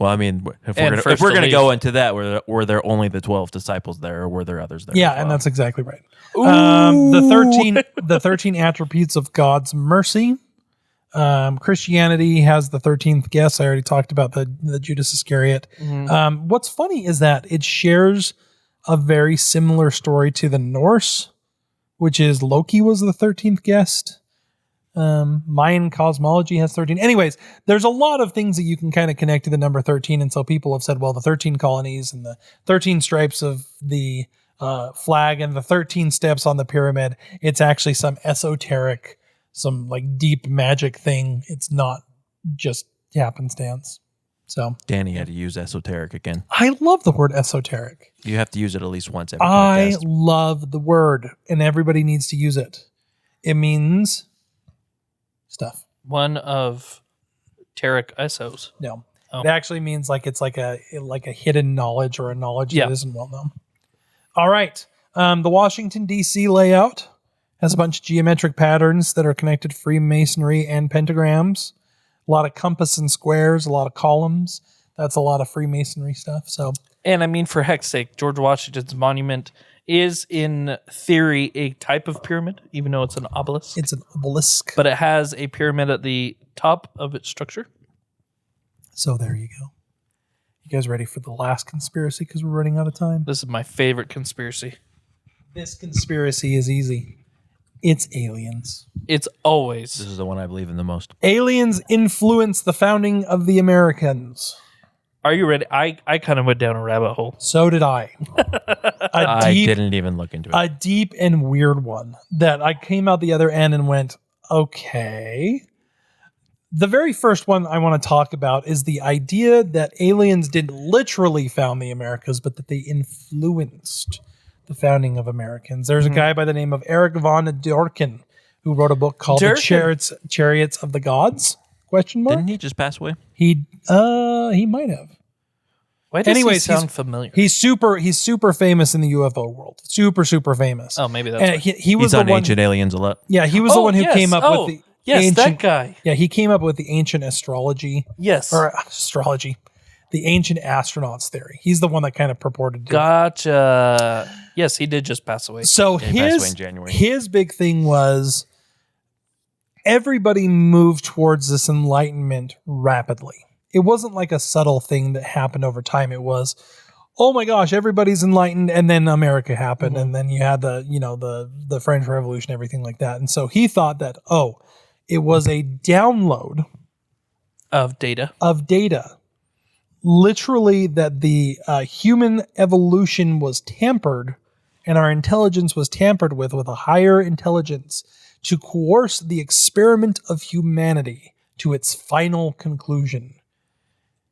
Well, if we're going to go into that, were there only the 12 disciples there, or were there others there? Yeah, and that's exactly right. The 13 attributes of God's mercy. Christianity has the 13th guest. I already talked about the Judas Iscariot. Mm-hmm. What's funny is that it shares a very similar story to the Norse, which is Loki was the 13th guest. Mayan cosmology has 13. Anyways, there's a lot of things that you can kind of connect to the number 13. And so people have said, well, the 13 colonies and the 13 stripes of the flag and the 13 steps on the pyramid, it's actually some esoteric, some like deep magic thing. It's not just happenstance. So Danny had to use esoteric again. I love the word esoteric. You have to use it at least once every I podcast. love the word, and everybody needs to use it. It means stuff. One of Tarek Isos. No, Oh. it actually means like it's like a hidden knowledge or a knowledge Yeah. that isn't well known. All right, the Washington D.C. layout has a bunch of geometric patterns that are connected to Freemasonry and pentagrams. A lot of compass and squares, a lot of columns. That's a lot of Freemasonry stuff. So, And I mean, for heck's sake, George Washington's monument is in theory a type of pyramid, even though it's an obelisk. it's an obelisk. But it has a pyramid at the top of its structure. So there you go. You guys ready for the last conspiracy? Because we're running out of time. This is my favorite conspiracy. This conspiracy is easy. It's aliens. It's always. This is the one I believe in the most. Aliens influenced the founding of the Americans. Are you ready? I kind of went down a rabbit hole. So did I. I didn't even look into it. A deep and weird one that I came out the other end and went, okay. The very first one I want to talk about is the idea that aliens didn't literally found the Americas, but that they influenced the founding of Americans. There's a guy by the name of Eric von Dworkin who wrote a book called The Chariots of the Gods? Question mark? Didn't he just pass away? He might have. Why does Anyways, he sound familiar? He's super famous in the UFO world. Super famous. Oh, maybe that's And why. he was He's the on one. Ancient Aliens a lot. Yeah, he was the one who yes. came up Oh, with the yes, ancient. that guy. Yeah, he came up with the ancient astrology Yes. or astrology, the ancient astronauts theory. He's the one that kind of purported to. Gotcha. Yes, he did just pass away. So he passed away in January. his big thing was everybody moved towards this enlightenment rapidly. It wasn't like a subtle thing that happened over time. It was, oh my gosh, everybody's enlightened, and then America happened, and then you had the French Revolution, everything like that. And so he thought that, it was a download Of data. of data. Literally, that the human evolution was tampered and our intelligence was tampered with a higher intelligence to coerce the experiment of humanity to its final conclusion.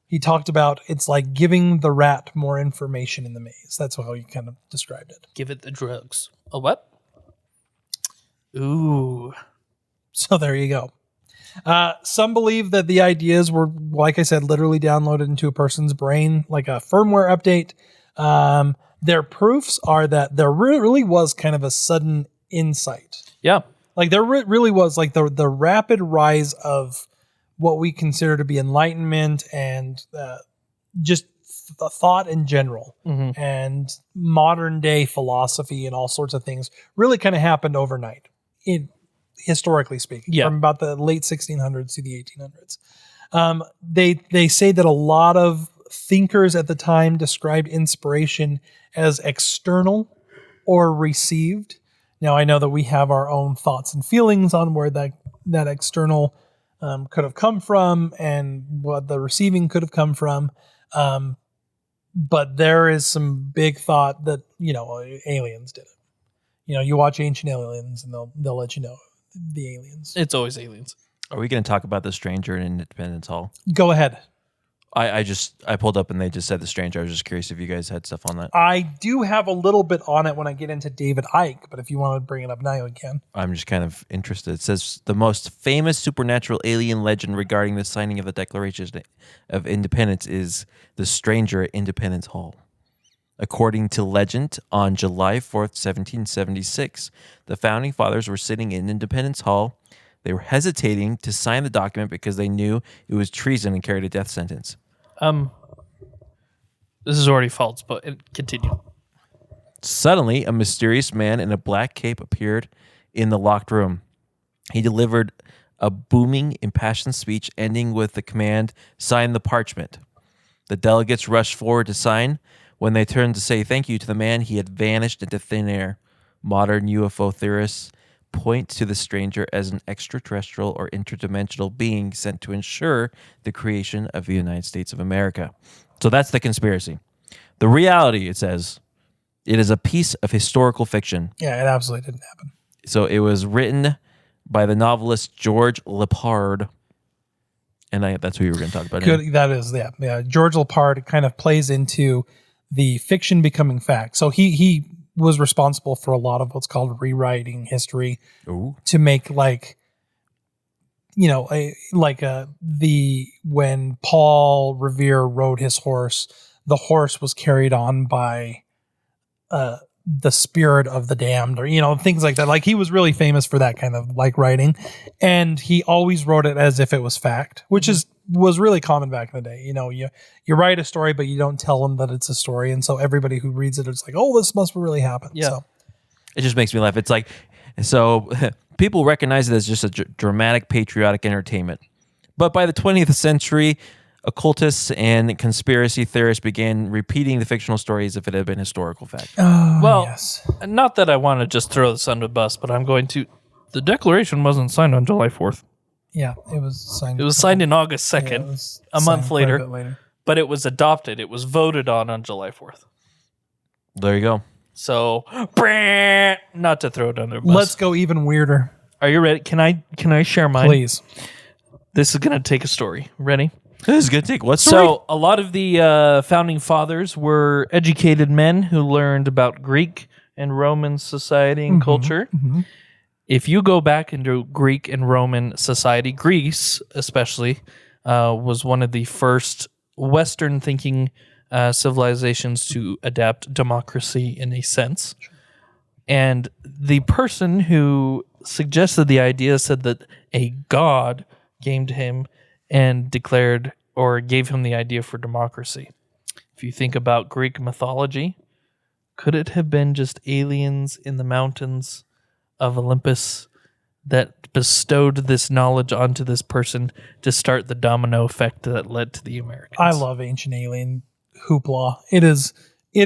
He talked about it's like giving the rat more information in the maze. That's how he kind of described it. Give it the drugs. A what? Ooh. So there you go. Some believe that the ideas were, like I said, literally downloaded into a person's brain, like a firmware update. Their proofs are that there really was kind of a sudden insight. Yeah. Like there really was like the rapid rise of what we consider to be enlightenment and just thought in general and modern day philosophy and all sorts of things really kind of happened overnight. Historically speaking, from about the late 1600s to the 1800s. They say that a lot of thinkers at the time described inspiration as external or received. Now, I know that we have our own thoughts and feelings on where that external could have come from and what the receiving could have come from. But there is some big thought that, aliens did it. You watch Ancient Aliens and they'll let you know the aliens. It's always aliens. Are we going to talk about the stranger in Independence Hall? Go ahead. I pulled up and they just said the stranger. I was just curious if you guys had stuff on that. I do have a little bit on it when I get into David Icke, but if you want to bring it up now, you can. I'm just kind of interested. It says the most famous supernatural alien legend regarding the signing of the Declaration of Independence is the stranger at Independence Hall. According to legend, on July 4th, 1776, the founding fathers were sitting in Independence Hall. They were hesitating to sign the document because they knew it was treason and carried a death sentence. This is already false, but continue. Suddenly, a mysterious man in a black cape appeared in the locked room. He delivered a booming, impassioned speech ending with the command, "Sign the parchment." The delegates rushed forward to sign. When they turned to say thank you to the man, he had vanished into thin air. Modern UFO theorists point to the stranger as an extraterrestrial or interdimensional being sent to ensure the creation of the United States of America. So that's the conspiracy. The reality, it says, it is a piece of historical fiction. Yeah, it absolutely didn't happen. So it was written by the novelist George Lepard. And that's who you were going to talk about. Good. That is, yeah. George Lepard kind of plays into the fiction becoming fact. So he was responsible for a lot of what's called rewriting history to make when Paul Revere rode his horse, the horse was carried on by the spirit of the damned, or things like that. Like, he was really famous for that kind of writing, and he always wrote it as if it was fact, which was really common back in the day. You write a story, but you don't tell them that it's a story, and so everybody who reads it is like, oh, this must really happen. Yeah. So it just makes me laugh. It's like, so people recognize it as just a dramatic patriotic entertainment, but by the 20th century, occultists and conspiracy theorists began repeating the fictional story as if it had been historical fact. yes. Not that I want to just throw this under the bus, but I'm going to. The Declaration wasn't signed on July 4th. Yeah, it was signed. It was signed in August 2nd, a month later, but it was adopted. It was voted on July 4th. There you go. So, not to throw it under the bus. Let's go even weirder. Are you ready? Can I share mine? Please. This is going to take a story. Ready? This is good. Take what story? So, a lot of the founding fathers were educated men who learned about Greek and Roman society and culture. Mm-hmm. If you go back into Greek and Roman society, Greece especially was one of the first Western-thinking civilizations to adapt democracy in a sense. And the person who suggested the idea said that a god came to him and declared or gave him the idea for democracy. If you think about Greek mythology, could it have been just aliens in the mountains of Olympus that bestowed this knowledge onto this person to start the domino effect that led to the Americans? I love ancient alien hoopla. It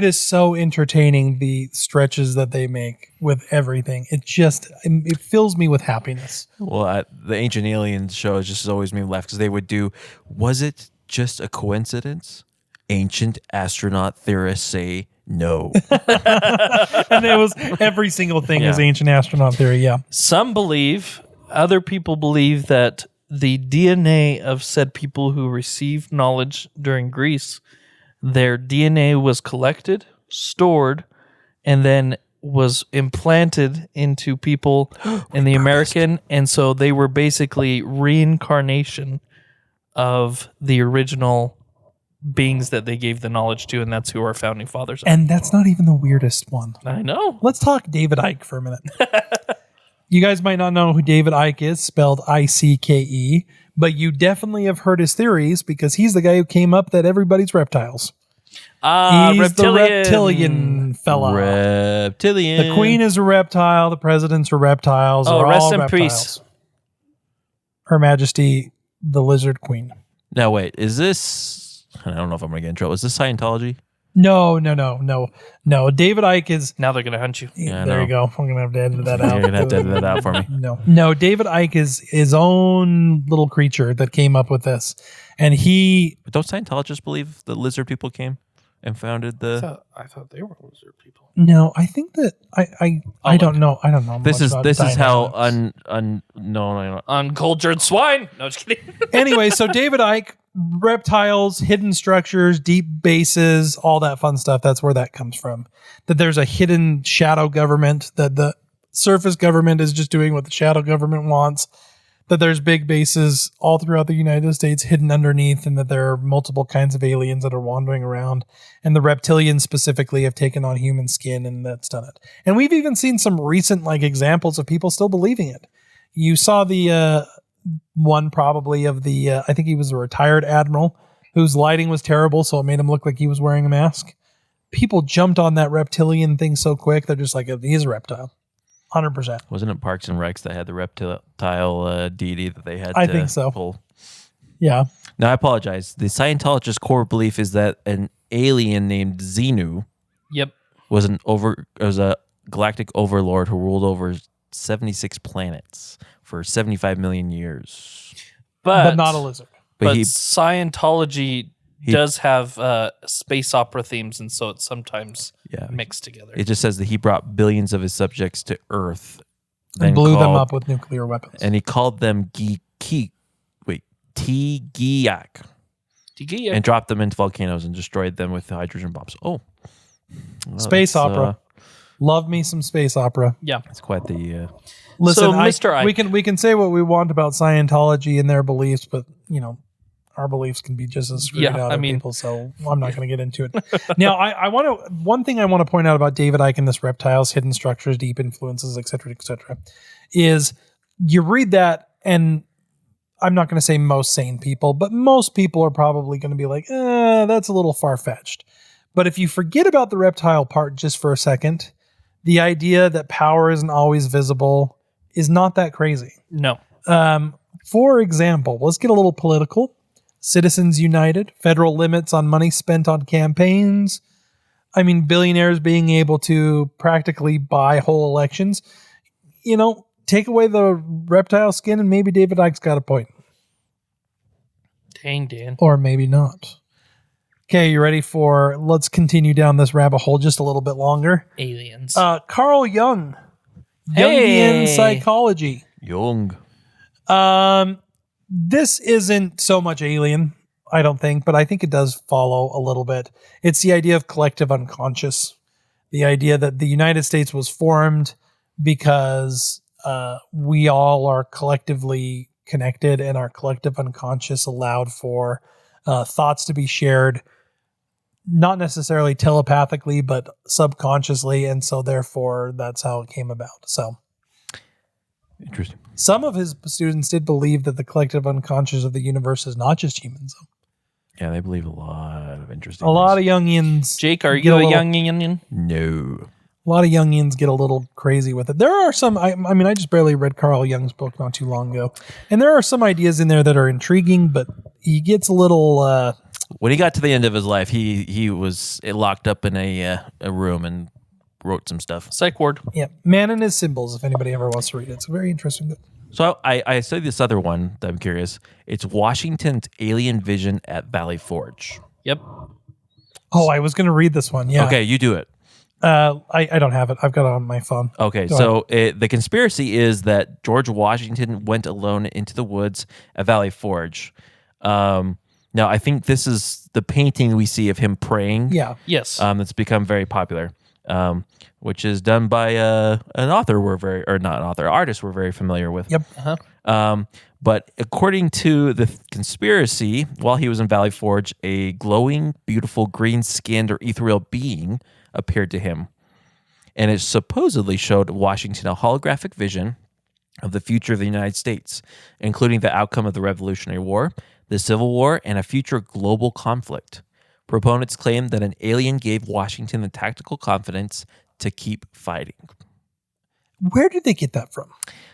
is so entertaining, the stretches that they make with everything. It fills me with happiness. Well, the Ancient Aliens show has just always made me laugh because they would do, was it just a coincidence? Ancient astronaut theorists say no. And it was every single thing is ancient astronaut theory, yeah. Some believe, other people believe that the DNA of said people who received knowledge during Greece, their DNA was collected, stored, and then was implanted into people in the American, and so they were basically reincarnation of the original beings that they gave the knowledge to, and that's who our founding fathers are. And that's not even the weirdest one. I know. Let's talk David Icke for a minute. You guys might not know who David Icke is, spelled I-C-K-E, but you definitely have heard his theories because he's the guy who came up that everybody's reptiles. He's the reptilian fella. Reptilian. The queen is a reptile. The presidents are reptiles. Oh, They're rest all in reptiles. peace. Her Majesty, the Lizard Queen. Now, wait, is this, I don't know if I'm going to get in trouble. Is this Scientology? No. David Icke is... Now they're going to hunt you. Yeah, there you go. I'm going to have to edit that out. You're going to have to edit that out for me. No. David Icke is his own little creature that came up with this. And But don't Scientologists believe the lizard people came and founded the... I thought they were lizard people. No, I think that... I don't know. I don't know. This is how no. Uncultured swine. No, just kidding. Anyway, so David Icke, reptiles, hidden structures, deep bases, all that fun stuff. That's where that comes from. That there's a hidden shadow government, that the surface government is just doing what the shadow government wants, that there's big bases all throughout the United States hidden underneath, and that there are multiple kinds of aliens that are wandering around, and the reptilians specifically have taken on human skin, and that's done it. And we've even seen some recent examples of people still believing it. You saw the one probably of the, I think he was a retired admiral whose lighting was terrible, so it made him look like he was wearing a mask. People jumped on that reptilian thing so quick, they're just like, he's a reptile. 100%. Wasn't it Parks and Recs that had the reptile deity that they had I to think so. pull? Yeah. Now, I apologize. The Scientologist core belief is that an alien named Xenu Yep. was a galactic overlord who ruled over 76 planets for 75 million years. But not a lizard. But he Scientology does have space opera themes, and so it's sometimes mixed together. it just says that he brought billions of his subjects to Earth And blew them up with nuclear weapons. and he called them Tigiak. And dropped them into volcanoes and destroyed them with hydrogen bombs. Oh. Well, space opera. Love me some space opera. Yeah. It's quite the... Listen, So, Mr. Ike. we can say what we want about Scientology and their beliefs, but, our beliefs can be just as screwed out of people, so I'm not going to get into it. Now, one thing I want to point out about David Icke and this reptiles, hidden structures, deep influences, et cetera, is you read that, and I'm not going to say most sane people, but most people are probably going to be like, that's a little far-fetched. But if you forget about the reptile part just for a second, the idea that power isn't always visible is not that crazy. No. For example, let's get a little political. Citizens United, federal limits on money spent on campaigns. I mean, billionaires being able to practically buy whole elections. Take away the reptile skin and maybe David Icke's got a point. Dang, Dan. Or maybe not. Okay, you ready let's continue down this rabbit hole just a little bit longer. Aliens. Carl Jung. Hey. Jungian psychology. Jung. This isn't so much alien, I don't think, but I think it does follow a little bit. It's the idea of collective unconscious. The idea that the United States was formed because we all are collectively connected and our collective unconscious allowed for thoughts to be shared, not necessarily telepathically, but subconsciously. And so therefore that's how it came about. So Interesting. some of his students did believe that the collective unconscious of the universe is not just humans. Yeah, they believe a lot of interesting A lot things. of Jungians. Jake, are get you a little- young Union? No. A lot of Jungians get a little crazy with it. There are some, I just barely read Carl Jung's book not too long ago. And there are some ideas in there that are intriguing, but he gets a little... When he got to the end of his life, he was locked up in a room and wrote some stuff. Psych ward. Man and His Symbols, if anybody ever wants to read it. It's a very interesting book. So I say this other one that I'm curious. It's Washington's Alien Vision at Valley Forge. Yep. Oh, I was going to read this one. Yeah. Okay, you do it. I don't have it. I've got it on my phone. Okay, Go the conspiracy is that George Washington went alone into the woods at Valley Forge. Now, I think this is the painting we see of him praying. Yeah. Yes. That's become very popular, which is done by an author artist we're very familiar with. Yep. But according to the conspiracy, while he was in Valley Forge, a glowing, beautiful, green-skinned or ethereal being appeared to him. And it supposedly showed Washington a holographic vision of the future of the United States, including the outcome of the Revolutionary War, the Civil War, and a future global conflict. Proponents claim that an alien gave Washington the tactical confidence to keep fighting. Where did they get that from?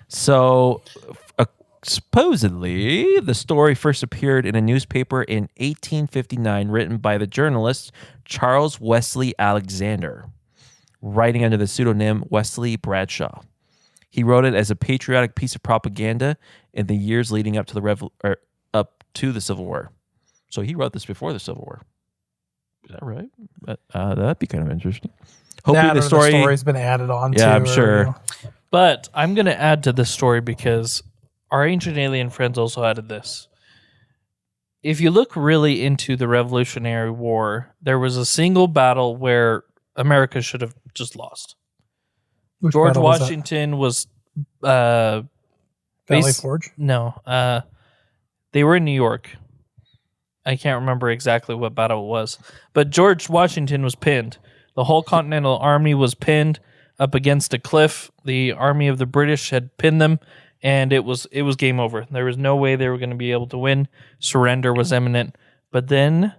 So, supposedly, the story first appeared in a newspaper in 1859, written by the journalist Charles Wesley Alexander, writing under the pseudonym Wesley Bradshaw. He wrote it as a patriotic piece of propaganda in the years leading up to the Civil War. So he wrote this before the Civil War. Is that right? That'd be kind of interesting. Hopefully The story's been added on to. I'm sure. But I'm going to add to this story because our ancient alien friends also added this. If you look really into the Revolutionary War, there was a single battle where America should have just lost. Which George battle was that? Washington was Valley base- Forge? No, they were in New York. I can't remember exactly what battle it was, but George Washington was pinned. The whole Continental Army was pinned up against a cliff. The army of the British had pinned them, and it was game over. There was no way they were going to be able to win. Surrender was imminent. But then,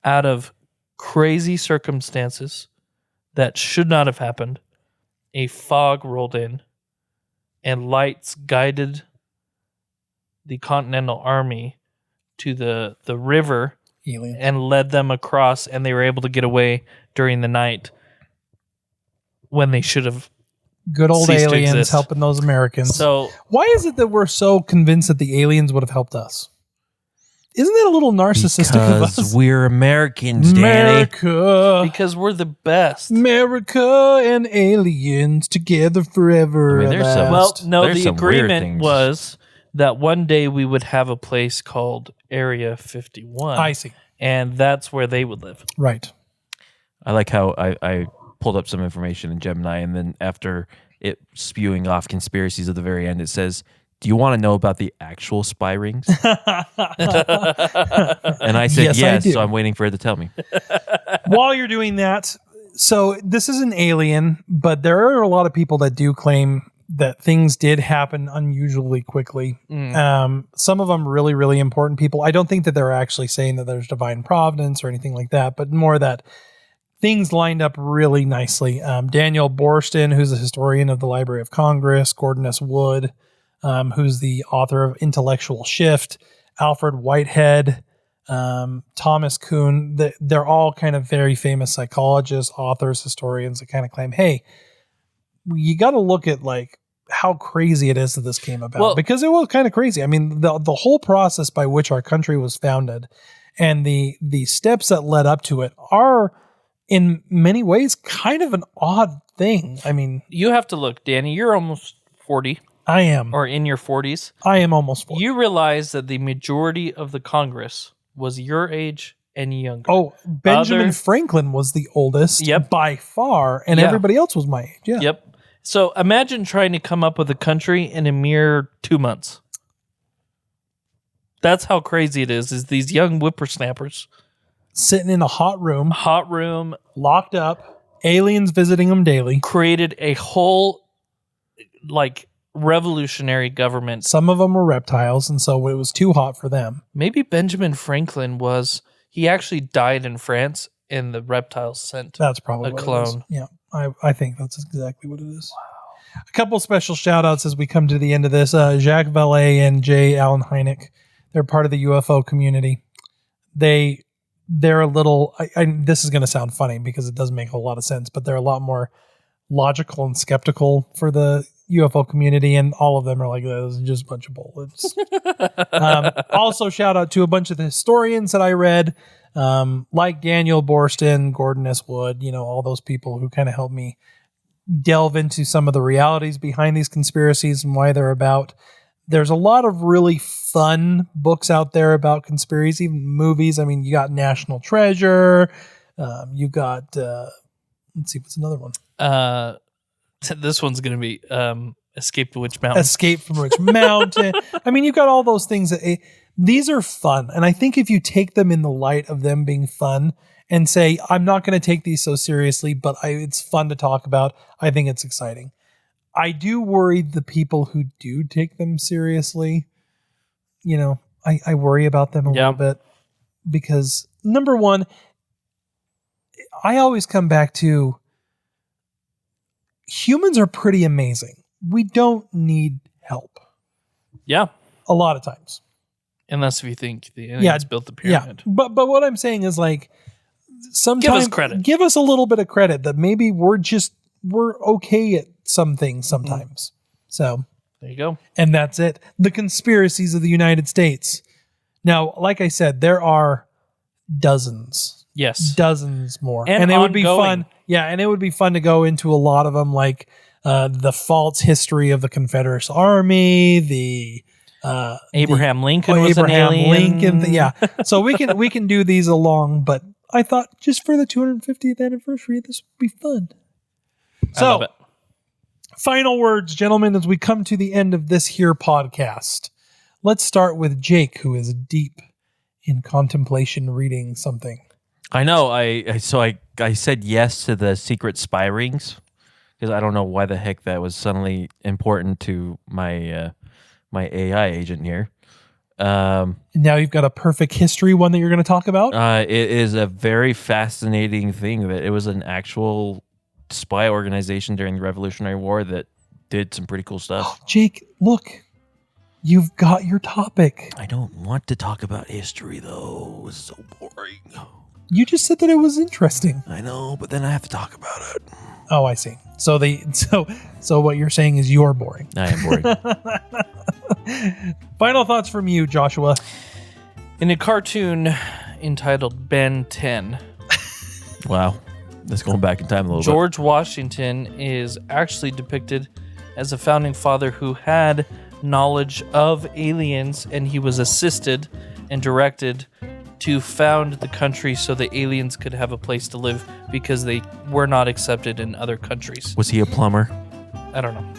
out of crazy circumstances that should not have happened, a fog rolled in, and lights guided the Continental Army to the river Alien. and led them across, and they were able to get away during the night when they should have Good old cease to aliens exist. helping those Americans. So Why is it that we're so convinced that the aliens would have helped us? Isn't that a little narcissistic of Because us? we're Americans, Danny. America. because we're the best. America and aliens together forever. I mean, there's at some- last. Well, no, There's the some weird agreement things. was that one day we would have a place called Area 51. I see. And that's where they would live. Right. I like how I pulled up some information in Gemini, and then after it spewing off conspiracies at the very end, it says, "Do you want to know about the actual spy rings?" And I said, Yes, I yes, do. so I'm waiting for it to tell me. While you're doing that, so this is an alien, but there are a lot of people that do claim that things did happen unusually quickly. Some of them really, really important people. I don't think that they're actually saying that there's divine providence or anything like that, but more that things lined up really nicely. Daniel Borston, who's a historian of the Library of Congress, Gordon S. Wood, who's the author of Intellectual Shift, Alfred Whitehead, Thomas Kuhn. They're all kind of very famous psychologists, authors, historians that kind of claim, hey, you got to look at like how crazy it is that this came about, Well- because it was kind of crazy. I mean, the whole process by which our country was founded and the steps that led up to it are in many ways kind of an odd thing. I mean, You have to look, Danny, you're almost 40 I am or in your 40s. almost 40. You realize that the majority of the Congress was your age and younger. Oh, Benjamin Other- Franklin was the oldest Yep. by far, and Yeah. everybody else was my age. Yeah. Yep. So imagine trying to come up with a country in a mere 2 months. That's how crazy it is these young whippersnappers, Sitting in a hot room, hot room, locked up, aliens visiting them daily. created a whole like revolutionary government. Some of them were reptiles, and so it was too hot for them. Maybe Benjamin Franklin he actually died in France and the reptiles sent. That's probably A what it clone. is. Yeah, I think that's exactly what it is. Wow. A couple special shout outs as we come to the end of this. Jacques Vallée and J. Allen Hynek, they're part of the UFO community. They're a little, this is going to sound funny because it doesn't make a lot of sense, but they're a lot more logical and skeptical for the UFO community, and all of them are like, this is just a bunch of bullets. Also, shout out to a bunch of the historians that I read, like Daniel Borston, Gordon S. Wood, all those people who kind of helped me delve into some of the realities behind these conspiracies and why they're about. There's a lot of really fun books out there about conspiracy, even movies. I mean, you got National Treasure. You got, let's see, what's another one? This one's going to be Escape to Witch Mountain. Escape from Witch Mountain. I mean, you got all those things that these are fun. And I think if you take them in the light of them being fun and say, I'm not going to take these so seriously, but it's fun to talk about, I think it's exciting. I do worry the people who do take them seriously, I worry about them a little bit because, number one, I always come back to humans are pretty amazing. We don't need help Yeah. a lot of times. Unless if you think the aliens built the pyramid. Yeah. But what I'm saying is like sometimes Give us credit. Give us a little bit of credit that maybe we're okay at some things sometimes. So There you go. and that's it. The conspiracies of the United States. Now, like I said, there are dozens more. And it would be ongoing. fun. Yeah, and it would be fun to go into a lot of them, like the false history of the Confederate Army, the Abraham Lincoln was an alien. Lincoln. Yeah. So we can do these along, but I thought just for the 250th anniversary, this would be fun. I love it. Final words, gentlemen, as we come to the end of this here podcast. Let's start with Jake, who is deep in contemplation reading something. I know. I said yes to the secret spy rings because I don't know why the heck that was suddenly important to my my AI agent here. And now you've got a perfect history one that you're going to talk about. It is a very fascinating thing that it was an actual spy organization during the Revolutionary War that did some pretty cool stuff. Jake, look, you've got your topic. I don't want to talk about history though. It's so boring. You just said that it was interesting. I know, but then I have to talk about it. Oh, I see. So what you're saying is you're boring. I am boring. Final thoughts from you, Joshua. In a cartoon entitled Ben 10, Wow. Let's go back in time a little George Washington is actually depicted as a founding father who had knowledge of aliens, and he was assisted and directed to found the country so the aliens could have a place to live because they were not accepted in other countries. bit. Was he a plumber? I don't know.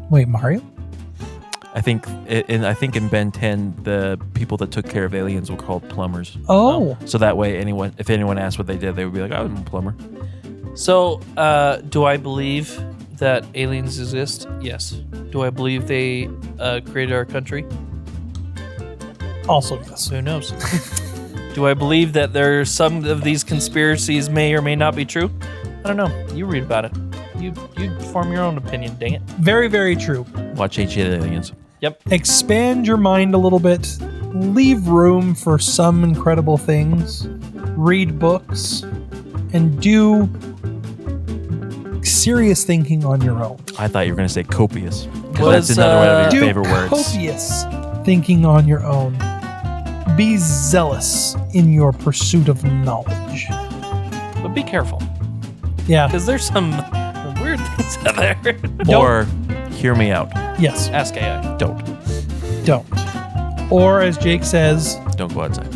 Wait, Mario? I think in Ben 10, the people that took care of aliens were called plumbers. Oh. So that way, if anyone asked what they did, they would be like, "I'm a plumber." So, do I believe that aliens exist? Yes. Do I believe they created our country? Also, yes. Who knows? Do I believe that some of these conspiracies may or may not be true? I don't know. You read about it. You form your own opinion, dang it. Very, very true. Watch Ancient Aliens. Yep. Expand your mind a little bit. Leave room for some incredible things. Read books. And do serious thinking on your own. I thought you were going to say copious. Because Was, that's another one of your Do favorite words. copious thinking on your own. Be zealous in your pursuit of knowledge. But be careful, Yeah. because there's some weird things out there. Or hear me out. Yes. Ask AI. Don't Or as Jake says, go outside.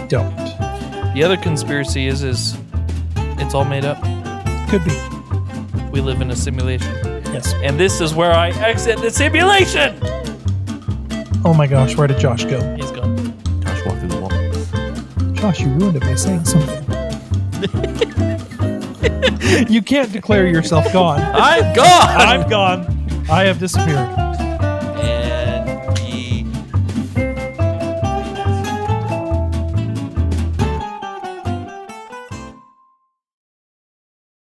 don't. The other conspiracy is it's all made up. Could be. We live in a simulation. Yes. And this is where I exit the simulation! Oh my gosh, where did Josh go? He's gone. Josh walked through the wall. Josh, you ruined it by saying something. You can't declare yourself gone. I'm gone! I'm gone. I have disappeared.